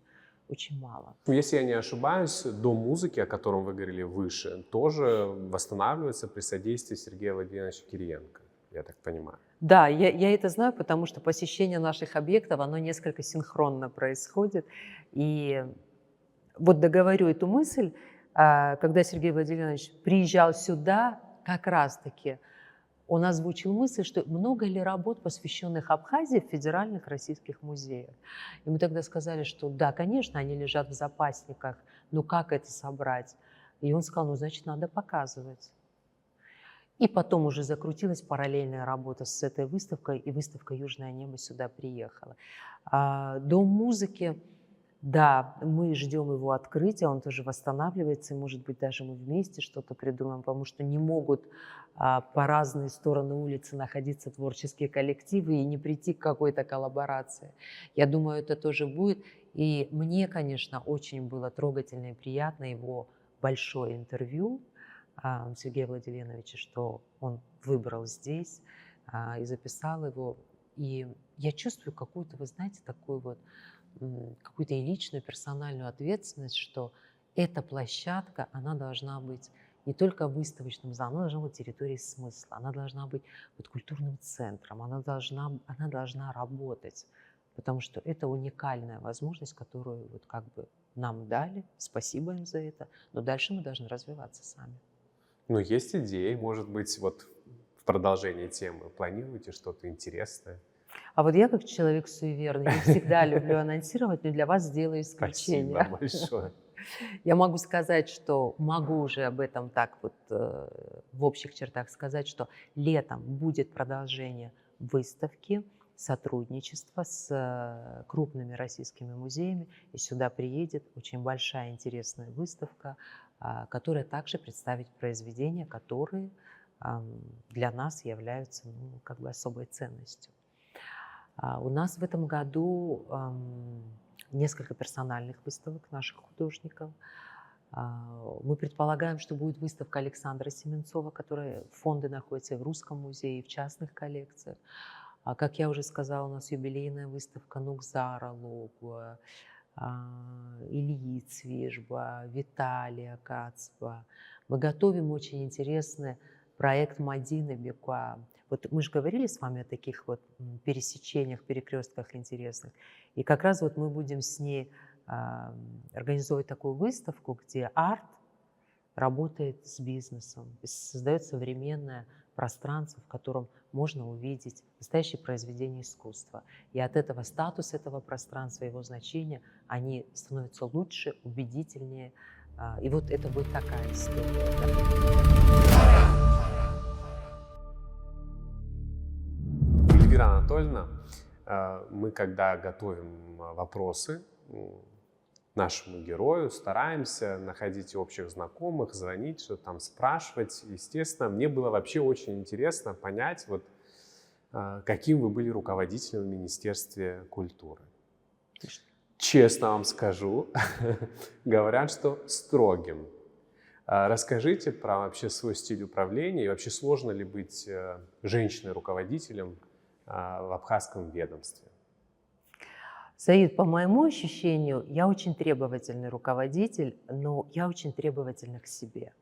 очень мало. Если я не ошибаюсь, дом музыки, о котором вы говорили выше, тоже восстанавливается при содействии Сергея Владимировича Кириенко, я так понимаю. Да, я это знаю, потому что посещение наших объектов, оно несколько синхронно происходит. И вот договорю эту мысль, когда Сергей Владимирович приезжал сюда, как раз-таки он озвучил мысль, что много ли работ, посвященных Абхазии, в федеральных российских музеях. И мы тогда сказали, что да, конечно, они лежат в запасниках, но как это собрать? И он сказал, ну, значит, надо показывать. И потом уже закрутилась параллельная работа с этой выставкой, и выставка «Южное небо» сюда приехала. Дом музыки, да, мы ждем его открытия, он тоже восстанавливается, и, может быть, даже мы вместе что-то придумаем, потому что не могут по разные стороны улицы находиться творческие коллективы и не прийти к какой-то коллаборации. Я думаю, это тоже будет. И мне, конечно, очень было трогательно и приятно его большое интервью Сергея Владимировича, что он выбрал здесь и записал его. И я чувствую какую-то, вы знаете, такую вот какую-то и личную, персональную ответственность, что эта площадка, она должна быть не только выставочным залом, она должна быть территорией смысла, она должна быть вот культурным центром, она должна работать, потому что это уникальная возможность, которую вот как бы нам дали, спасибо им за это, но дальше мы должны развиваться сами. Ну, есть идеи, может быть, вот в продолжение темы планируете что-то интересное? А вот я как человек суеверный, не всегда люблю анонсировать, но для вас сделаю исключение. Спасибо большое. Я могу сказать, что могу уже об этом так вот в общих чертах сказать, что летом будет продолжение выставки, сотрудничества с крупными российскими музеями. И сюда приедет очень большая интересная выставка, которая также представит произведения, которые для нас являются как бы особой ценностью. У нас в этом году несколько персональных выставок наших художников. Мы предполагаем, что будет выставка Александра Семенцова, которая фонды находятся и в Русском музее, и в частных коллекциях. Как я уже сказала, у нас юбилейная выставка Нукзара Логуа, Ильи Цвижба, Виталия Кацба. Мы готовим очень интересный проект Мадины Бекуа. Вот мы же говорили с вами о таких вот пересечениях, перекрестках интересных. И как раз вот мы будем с ней организовывать такую выставку, где арт работает с бизнесом, создает современное пространство, в котором можно увидеть настоящие произведения искусства. И от этого статус этого пространства, его значения, они становятся лучше, убедительнее. И вот это будет такая история. Эльвира Анатольевна, мы когда готовим вопросы нашему герою, стараемся находить общих знакомых, звонить, что-то там спрашивать. Естественно, мне было вообще очень интересно понять, вот, каким вы были руководителем в Министерстве культуры. Честно вам скажу, говорят, что строгим. Расскажите про вообще свой стиль управления и вообще сложно ли быть женщиной-руководителем в абхазском ведомстве? Саид, по моему ощущению, я очень требовательный руководитель, но я очень требовательна к себе.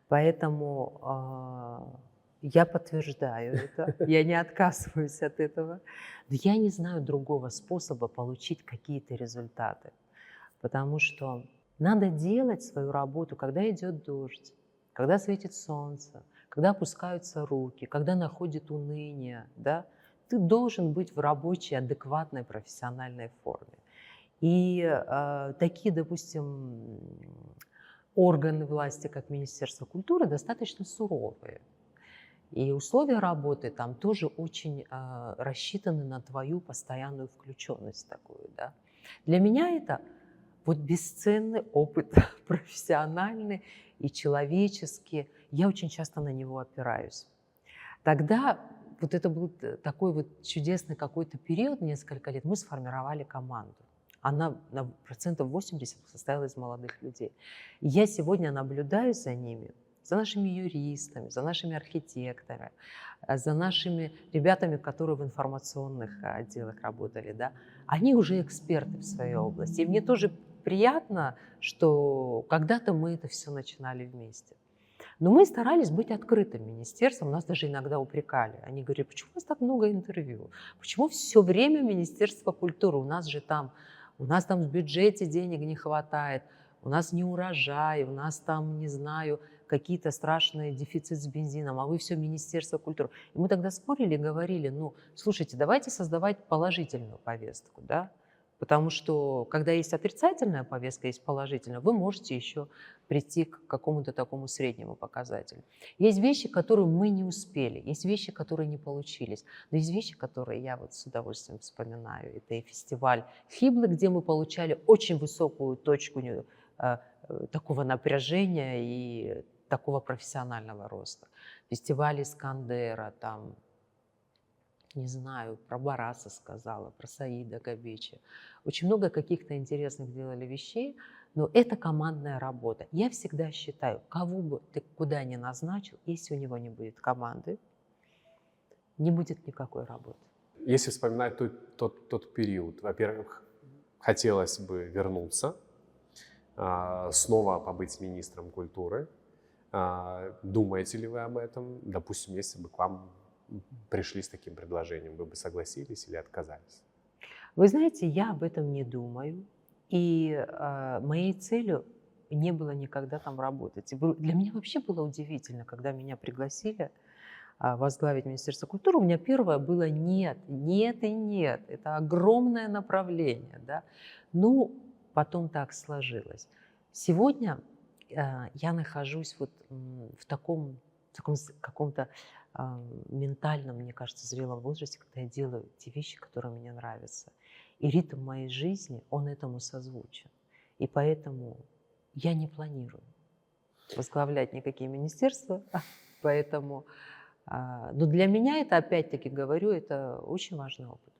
Поэтому я подтверждаю это, я не отказываюсь от этого. Но я не знаю другого способа получить какие-то результаты, потому что надо делать свою работу, когда идет дождь, когда светит солнце, когда опускаются руки, когда находит уныние, да? Ты должен быть в рабочей, адекватной, профессиональной форме. И такие, допустим, органы власти, как Министерство культуры, достаточно суровые. И условия работы там тоже очень рассчитаны на твою постоянную включенность такую. Да? Для меня это вот бесценный опыт, профессиональный и человеческий. Я очень часто на него опираюсь. Тогда вот это был такой вот чудесный какой-то период, несколько лет, мы сформировали команду. Она на процентов 80 состояла из молодых людей. И я сегодня наблюдаю за ними, за нашими юристами, за нашими архитекторами, за нашими ребятами, которые в информационных отделах работали. Да? Они уже эксперты в своей области. И мне тоже приятно, что когда-то мы это все начинали вместе. Но мы старались быть открытым министерством, нас даже иногда упрекали. Они говорили, почему у вас так много интервью? Почему все время Министерство культуры? У нас там в бюджете денег не хватает, у нас не урожай, у нас там, не знаю, какие-то страшные дефицит с бензином, а вы все Министерство культуры. И мы тогда спорили и говорили, ну, слушайте, давайте создавать положительную повестку, да? Потому что, когда есть отрицательная повестка, есть положительная, вы можете еще прийти к какому-то такому среднему показателю. Есть вещи, которые мы не успели, есть вещи, которые не получились. Но есть вещи, которые я вот с удовольствием вспоминаю. Это и фестиваль Хиблы, где мы получали очень высокую точку такого напряжения и такого профессионального роста. Фестиваль Искандера, там, не знаю, про Бараса сказала, про Саида Габичи. Очень много каких-то интересных делали вещей, но это командная работа. Я всегда считаю, кого бы ты куда ни назначил, если у него не будет команды, не будет никакой работы. Если вспоминать тот период, во-первых, хотелось бы вернуться, снова побыть министром культуры. Думаете ли вы об этом? Допустим, если бы к вам пришли с таким предложением, вы бы согласились или отказались? Вы знаете, я об этом не думаю. И моей целью не было никогда там работать. Для меня вообще было удивительно, когда меня пригласили возглавить Министерство культуры. У меня первое было нет, нет и нет. Это огромное направление. Да? Ну, потом так сложилось. Сегодня я нахожусь вот в таком каком-то ментальном, мне кажется, зрелом возрасте, когда я делаю те вещи, которые мне нравятся. И ритм моей жизни, он этому созвучен. И поэтому я не планирую возглавлять никакие министерства. Поэтому, но для меня это, опять-таки говорю, это очень важный опыт.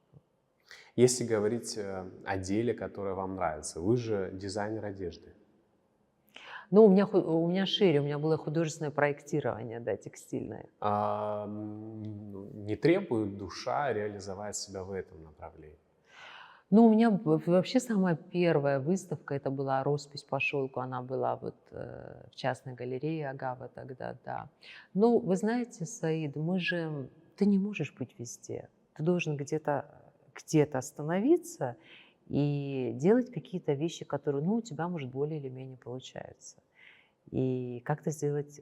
Если говорить о деле, которое вам нравится, вы же дизайнер одежды. Ну, у меня шире, у меня было художественное проектирование, да, текстильное. Не требует душа реализовать себя в этом направлении? Ну, у меня вообще самая первая выставка, это была роспись по шелку, она была вот в частной галерее Агава тогда, да. Ну, вы знаете, Саид, ты не можешь быть везде. Ты должен где-то остановиться и делать какие-то вещи, которые, ну, у тебя, может, более или менее получаются. И как-то сделать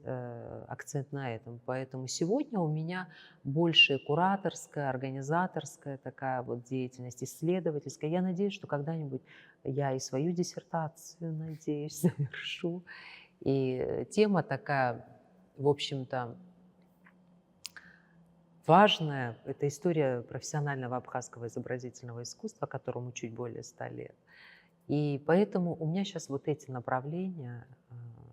акцент на этом. Поэтому сегодня у меня больше кураторская, организаторская такая вот деятельность, исследовательская. Я надеюсь, что когда-нибудь я и свою диссертацию, надеюсь, завершу. И тема такая, в общем-то, важная. Это история профессионального абхазского изобразительного искусства, которому чуть более 100 лет. И поэтому у меня сейчас вот эти направления.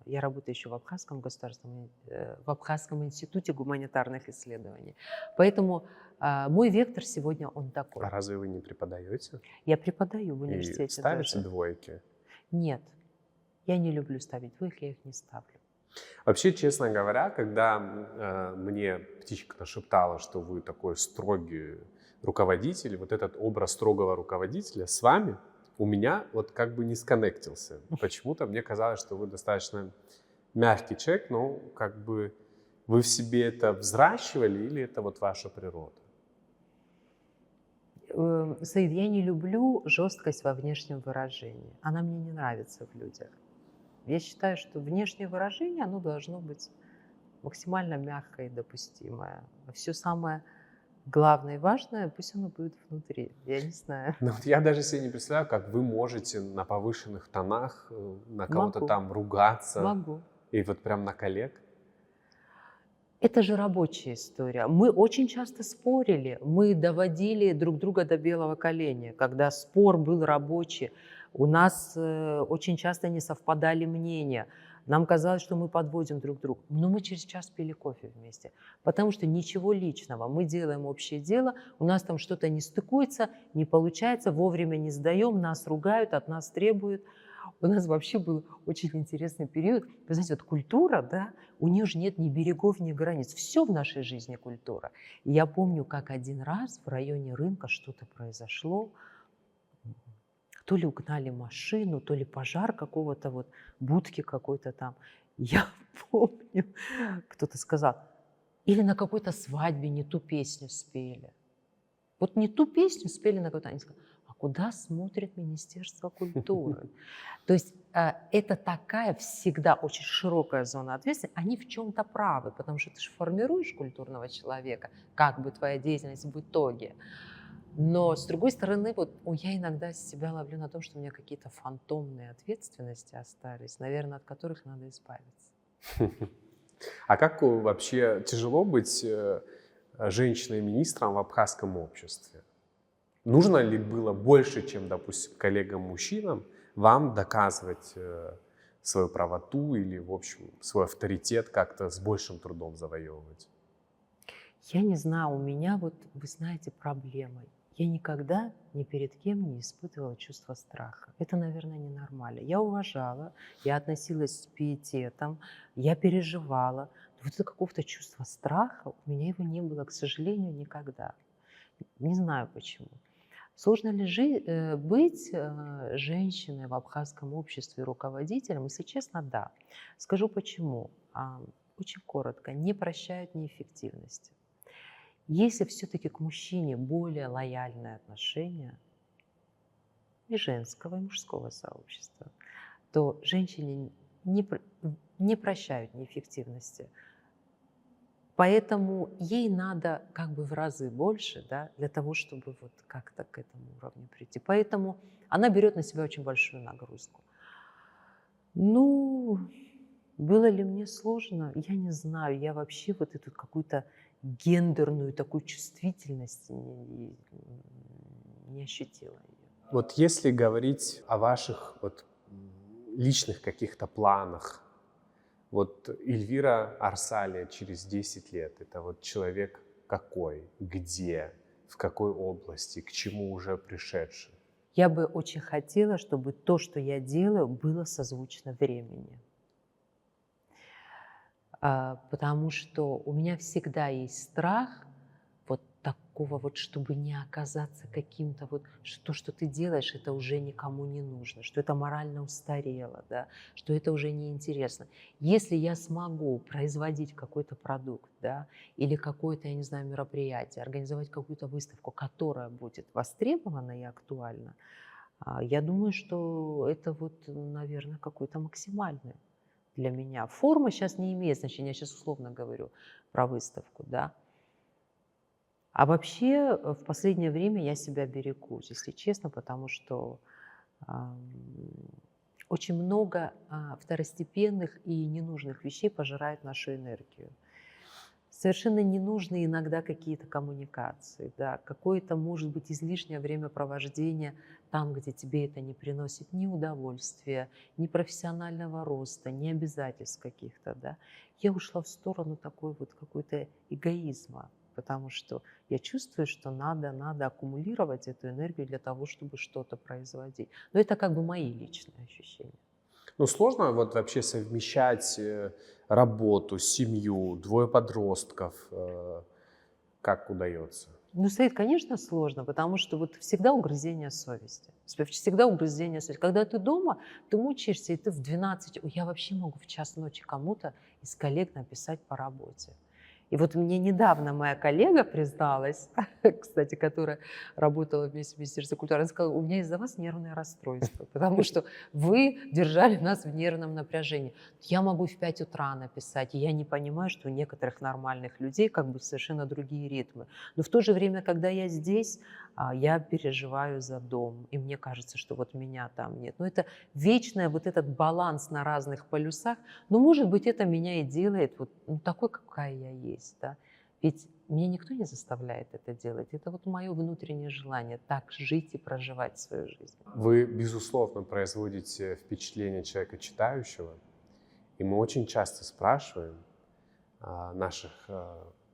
Я работаю еще в Абхазском в Абхазском институте гуманитарных исследований. Поэтому мой вектор сегодня он такой. А разве вы не преподаете? Я преподаю в университете. И ставите даже двойки? Нет, я не люблю ставить двойки, я их не ставлю. Вообще, честно говоря, когда мне птичка нашептала, что вы такой строгий руководитель, вот этот образ строгого руководителя с вами у меня вот как бы не сконнектился. Почему-то мне казалось, что вы достаточно мягкий человек, но как бы вы в себе это взращивали или это вот ваша природа? Саид, я не люблю жесткость во внешнем выражении. Она мне не нравится в людях. Я считаю, что внешнее выражение, оно должно быть максимально мягкое и допустимое. А все самое главное и важное, пусть оно будет внутри. Я не знаю. Ну, вот я даже себе не представляю, как вы можете на повышенных тонах на кого-то Могу. там ругаться. Могу. И вот прям на коллег. Это же рабочая история. Мы очень часто спорили, мы доводили друг друга до белого коленя, когда спор был рабочий. У нас очень часто не совпадали мнения. Нам казалось, что мы подводим друг друга. Но мы через час пили кофе вместе. Потому что ничего личного. Мы делаем общее дело, у нас там что-то не стыкуется, не получается, вовремя не сдаем, нас ругают, от нас требуют. У нас вообще был очень интересный период. Вы знаете, вот культура, да, у нее же нет ни берегов, ни границ. Все в нашей жизни культура. И я помню, как один раз в районе рынка что-то произошло. То ли угнали машину, то ли пожар какого-то, вот будки какой-то там. Я помню, кто-то сказал, или на какой-то свадьбе не ту песню спели. Вот не ту песню спели на какой-то, они сказали, а куда смотрит Министерство культуры? То есть это такая всегда очень широкая зона ответственности. Они в чем-то правы, потому что ты же формируешь культурного человека, как бы твоя деятельность в итоге. Но, с другой стороны, вот я иногда себя ловлю на том, что у меня какие-то фантомные ответственности остались, наверное, от которых надо избавиться. А как вообще тяжело быть женщиной-министром в абхазском обществе? Нужно ли было больше, чем, допустим, коллегам-мужчинам, вам доказывать свою правоту или, в общем, свой авторитет как-то с большим трудом завоевывать? Я не знаю, у меня вот, вы знаете, проблемы. Я никогда ни перед кем не испытывала чувство страха. Это, наверное, ненормально. Я уважала, я относилась с пиететом, я переживала. Но вот это какого-то чувства страха, у меня его не было, к сожалению, никогда. Не знаю почему. Сложно ли быть женщиной в абхазском обществе руководителем? Если честно, да. Скажу почему. Очень коротко. Не прощают неэффективности. Если все-таки к мужчине более лояльное отношение и женского, и мужского сообщества, то женщине не прощают неэффективности. Поэтому ей надо как бы в разы больше, да, для того, чтобы вот как-то к этому уровню прийти. Поэтому она берет на себя очень большую нагрузку. Ну, было ли мне сложно? Я не знаю. Я вообще вот эту какую-то гендерную такую чувствительность не ощутила ее. Вот если говорить о ваших вот личных каких-то планах, вот Эльвира Арсалия через 10 лет, это вот человек какой, где, в какой области, к чему уже пришедший? Я бы очень хотела, чтобы то, что я делаю, было созвучно времени. Потому что у меня всегда есть страх вот такого вот, чтобы не оказаться каким-то вот, что то, что ты делаешь, это уже никому не нужно, что это морально устарело, да, что это уже неинтересно. Если я смогу производить какой-то продукт, да, или какое-то, я не знаю, мероприятие, организовать какую-то выставку, которая будет востребована и актуальна, я думаю, что это вот, наверное, какой-то максимальный для меня. Форма сейчас не имеет значения, я сейчас условно говорю про выставку, да. А вообще в последнее время я себя берегу, если честно, потому что очень много второстепенных и ненужных вещей пожирает нашу энергию. Совершенно ненужные иногда какие-то коммуникации, да, какое-то, может быть, излишнее времяпровождение там, где тебе это не приносит ни удовольствия, ни профессионального роста, ни обязательств каких-то, да. Я ушла в сторону такой вот какой-то эгоизма, потому что я чувствую, что надо аккумулировать эту энергию для того, чтобы что-то производить. Но это как бы мои личные ощущения. Ну, сложно вот вообще совмещать работу, семью, двое подростков. Как удается? Ну, стоит, конечно, сложно, потому что вот всегда угрызение совести. Всегда угрызение совести. Когда ты дома, ты мучаешься, и ты в 12... Я вообще могу в час ночи кому-то из коллег написать по работе. И вот мне недавно моя коллега призналась, кстати, которая работала вместе в Министерстве культуры, она сказала, у меня из-за вас нервное расстройство, потому что вы держали нас в нервном напряжении. Я могу в 5 утра написать, и я не понимаю, что у некоторых нормальных людей как бы совершенно другие ритмы. Но в то же время, когда я здесь, я переживаю за дом, и мне кажется, что вот меня там нет. Но это вечный вот этот баланс на разных полюсах. Но, может быть, это меня и делает вот такой, какая я есть. Да? Ведь меня никто не заставляет это делать. Это вот мое внутреннее желание так жить и проживать свою жизнь. Вы, безусловно, производите впечатление человека читающего. И мы очень часто спрашиваем наших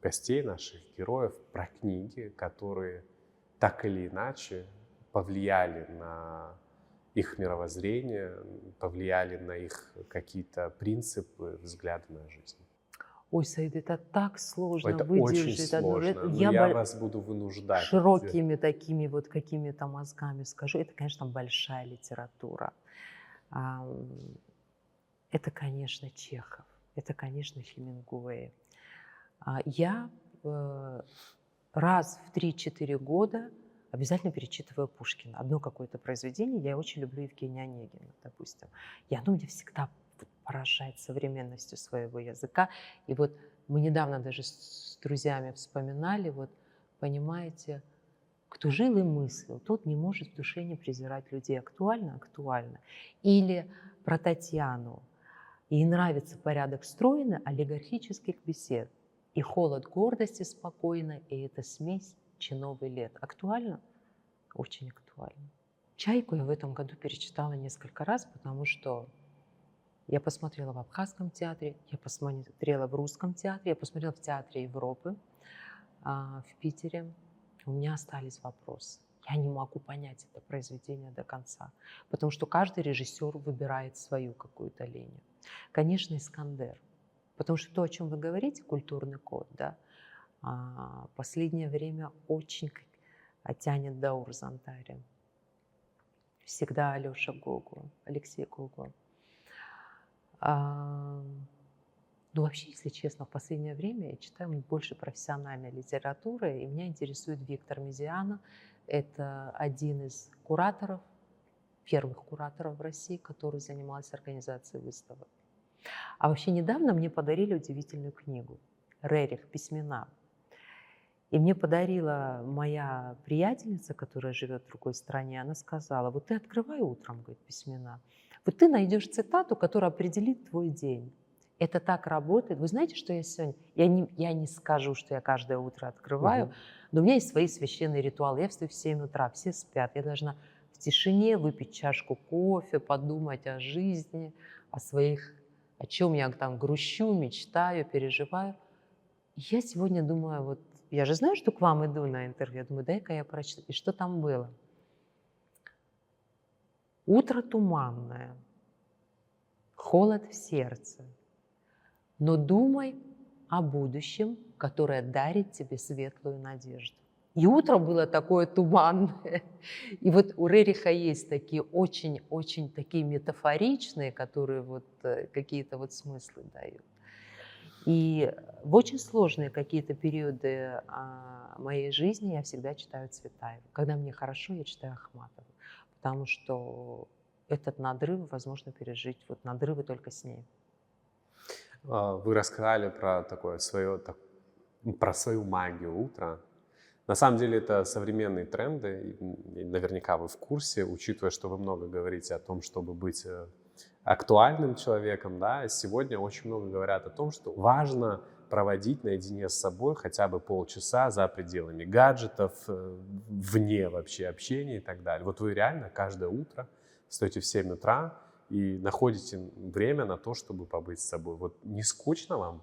гостей, наших героев про книги, которые так или иначе повлияли на их мировоззрение, повлияли на их какие-то принципы, взгляды на жизнь. Ой, Саид, это так сложно Это очень выдержать одну. сложно, но Я я вас буду вынуждать это делать. широкими такими вот какими-то мозгами скажу. Это, конечно, большая литература. Ам, Это, конечно, Чехов. Это, конечно, Хемингуэй. Я раз в 3-4 года обязательно перечитываю Пушкина. Одно какое-то произведение. Я очень люблю Евгения Онегина, допустим. И оно меня всегда поражает современностью своего языка. И вот мы недавно даже с друзьями вспоминали, вот, понимаете, кто жил и мыслил, тот не может в душе не презирать людей. Актуально? Актуально. Или про Татьяну. Ей нравится порядок стройный олигархических бесед. И холод гордости спокойно, и эта смесь чинов и лет. Актуально? Очень актуально. «Чайку» я в этом году перечитала несколько раз, потому что я посмотрела в Абхазском театре, я посмотрела в Русском театре, я посмотрела в Театре Европы в Питере. У меня остались вопросы. Я не могу понять это произведение до конца, потому что каждый режиссер выбирает свою какую-то линию. Конечно, «Искандер», потому что то, о чем вы говорите, культурный код, да, последнее время очень тянет до Урзантари. Всегда Алеша Гогу, Алексей Гогу. Ну, вообще, если честно, в последнее время я читаю больше профессиональной литературы, и меня интересует Виктор Мезиано. Это один из кураторов, первых кураторов в России, который занимался организацией выставок. А вообще недавно мне подарили удивительную книгу «Рерих. Письмена». И мне подарила моя приятельница, которая живет в другой стране, она сказала: вот ты открывай утром, говорит, письмена, вот ты найдешь цитату, которая определит твой день. Это так работает. Вы знаете, что я сегодня... Я не скажу, что я каждое утро открываю, но у меня есть свои священные ритуалы. Я встаю в 7 утра, все спят. Я должна в тишине выпить чашку кофе, подумать о жизни, о чем я там грущу, мечтаю, переживаю. И я сегодня думаю, вот я же знаю, что к вам иду на интервью. Я думаю, дай-ка я прочитаю. И что там было? Утро туманное, холод в сердце, но думай о будущем, которое дарит тебе светлую надежду. И утро было такое туманное. И вот у Рериха есть такие очень такие метафоричные, которые вот какие-то вот смыслы дают. И в очень сложные какие-то периоды моей жизни я всегда читаю Цветаеву. Когда мне хорошо, я читаю Ахматову, потому что этот надрыв возможно пережить, вот надрывы только с ней. Вы рассказали про про свою магию утра. На самом деле это современные тренды, и наверняка вы в курсе, учитывая, что вы много говорите о том, чтобы быть актуальным человеком, да, сегодня очень много говорят о том, что важно проводить наедине с собой хотя бы полчаса за пределами гаджетов, вне вообще общения и так далее. Вот вы реально каждое утро встаете в 7 утра и находите время на то, чтобы побыть с собой. Вот не скучно вам?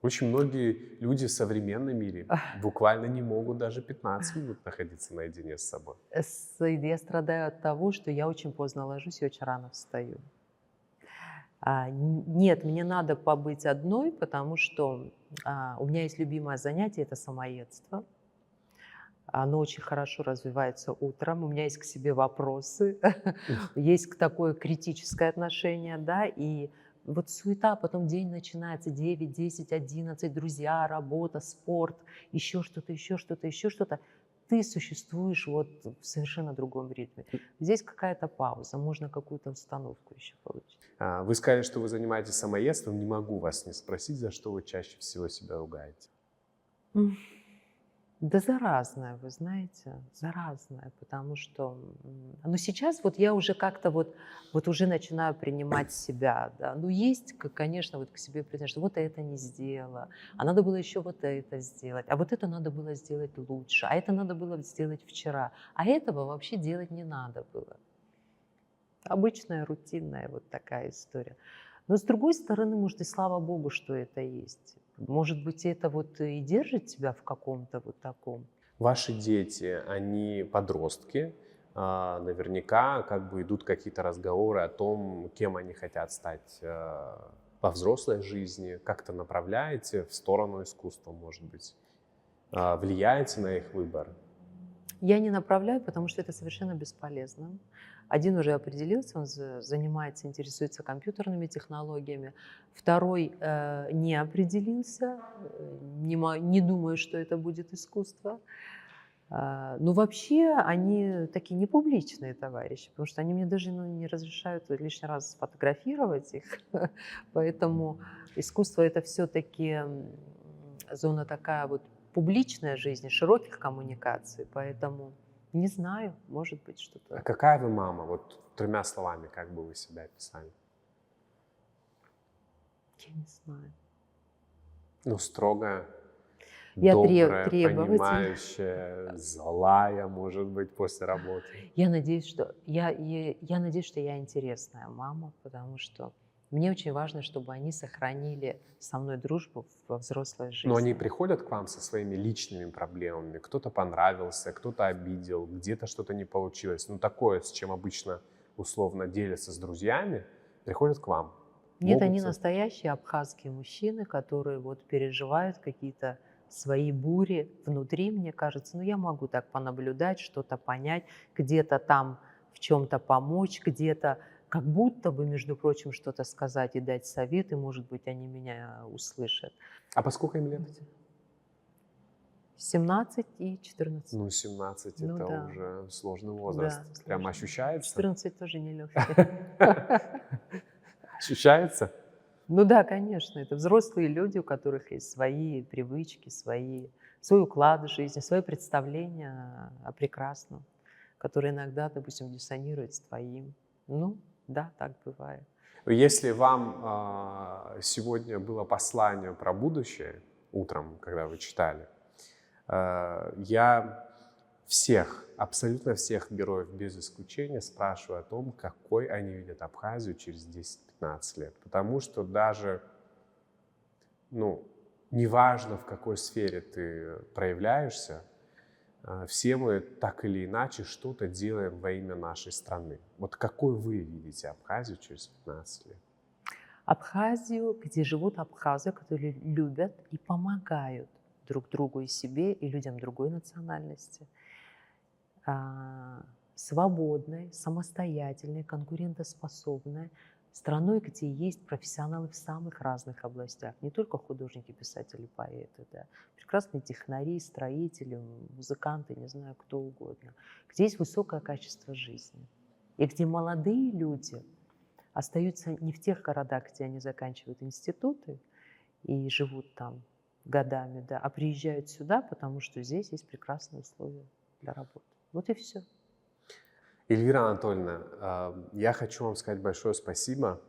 Очень многие люди в современном мире буквально не могут даже 15 минут находиться наедине с собой. Я страдаю от того, что я очень поздно ложусь и очень рано встаю. Нет, мне надо побыть одной, потому что у меня есть любимое занятие – это самоедство. Оно очень хорошо развивается утром. У меня есть к себе вопросы, есть такое критическое отношение, да, и вот суета, потом день начинается 9, 10, 11, друзья, работа, спорт, еще что-то, еще что-то, еще что-то. Ты существуешь вот в совершенно другом ритме. Здесь какая-то пауза, можно какую-то установку еще получить. Вы сказали, что вы занимаетесь самоедством. Не могу вас не спросить, за что вы чаще всего себя ругаете? Да заразная, вы знаете, заразная, потому что, ну сейчас вот я уже как-то вот уже начинаю принимать себя, да, ну есть, конечно, вот к себе признать, что вот это не сделала, а надо было еще вот это сделать, а вот это надо было сделать лучше, а это надо было сделать вчера, а этого вообще делать не надо было. Обычная, рутинная вот такая история. Но с другой стороны, может, и слава богу, что это есть. Может быть, это вот и держит тебя в каком-то вот таком. Ваши дети, они подростки, наверняка как бы идут какие-то разговоры о том, кем они хотят стать во взрослой жизни, как-то направляете в сторону искусства, может быть, влияете на их выбор? Я не направляю, потому что это совершенно бесполезно. Один уже определился, он занимается, интересуется компьютерными технологиями. Второй не определился, не думаю, что это будет искусство. Ну, вообще, они такие непубличные товарищи, потому что они мне даже не разрешают лишний раз сфотографировать их. Поэтому искусство – это все-таки зона такая вот публичная жизни, широких коммуникаций. Поэтому не знаю, может быть, А что-то. какая вы мама? Вот 3 словами, как бы вы себя описали? Я не знаю. Ну, строгая, Я добрая, требовательна. понимающая, злая, может быть, после работы. Я надеюсь, что я интересная мама, потому что мне очень важно, чтобы они сохранили со мной дружбу во взрослой Но они жизни. приходят к вам со своими личными проблемами. Кто-то понравился, кто-то обидел, где-то что-то не получилось. Ну, такое, с чем обычно условно делятся с друзьями, приходят к вам. Нет, Могут... они настоящие абхазские мужчины, которые вот переживают какие-то свои бури внутри, мне кажется. Ну, я могу так понаблюдать, что-то понять, где-то там в чем-то помочь, где-то как будто бы, между прочим, что-то сказать и дать совет, и, может быть, они меня услышат. А по сколько им лет? 17 и 14. Ну, 17 Ну это да, уже сложный возраст. да, Прям сложно. ощущается? 14 тоже нелегкий. Ощущается? Ну да, конечно, это взрослые люди, у которых есть свои привычки, свой уклад жизни, свои представления о прекрасном, которые иногда, допустим, диссонируют с твоим. Ну, да, так бывает. Если вам сегодня было послание про будущее утром, когда вы читали, я всех, абсолютно всех героев без исключения спрашиваю о том, какой они видят Абхазию через 10-15 лет. Потому что даже, ну, неважно, в какой сфере ты проявляешься, все мы так или иначе что-то делаем во имя нашей страны. Вот какой вы видите Абхазию через 15 лет? Абхазию, где живут абхазы, которые любят и помогают друг другу и себе, и людям другой национальности. Свободной, самостоятельной, конкурентоспособной страной, где есть профессионалы в самых разных областях, не только художники, писатели, поэты, да, прекрасные технари, строители, музыканты, не знаю, кто угодно, где есть высокое качество жизни, и где молодые люди остаются не в тех городах, где они заканчивают институты и живут там годами, да, а приезжают сюда, потому что здесь есть прекрасные условия для работы. Вот и все. Эльвира Анатольевна, я хочу вам сказать большое спасибо.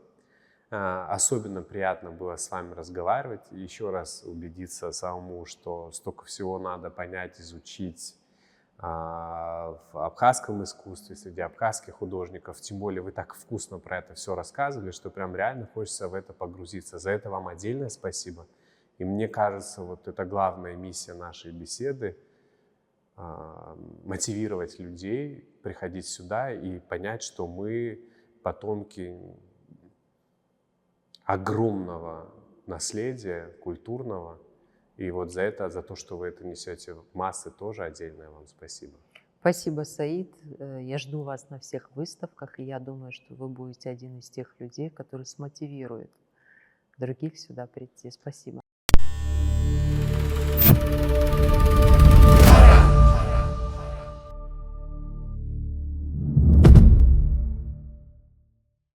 Особенно приятно было с вами разговаривать и еще раз убедиться самому, что столько всего надо понять, изучить в абхазском искусстве, среди абхазских художников. Тем более вы так вкусно про это все рассказывали, что прям реально хочется в это погрузиться. За это вам отдельное спасибо. И мне кажется, вот это главная миссия нашей беседы – мотивировать людей приходить сюда и понять, что мы потомки огромного наследия культурного. И вот за это, за то, что вы это несете в массы, тоже отдельное вам спасибо. Спасибо, Саид. Я жду вас на всех выставках, и я думаю, что вы будете один из тех людей, который смотивирует других сюда прийти. Спасибо.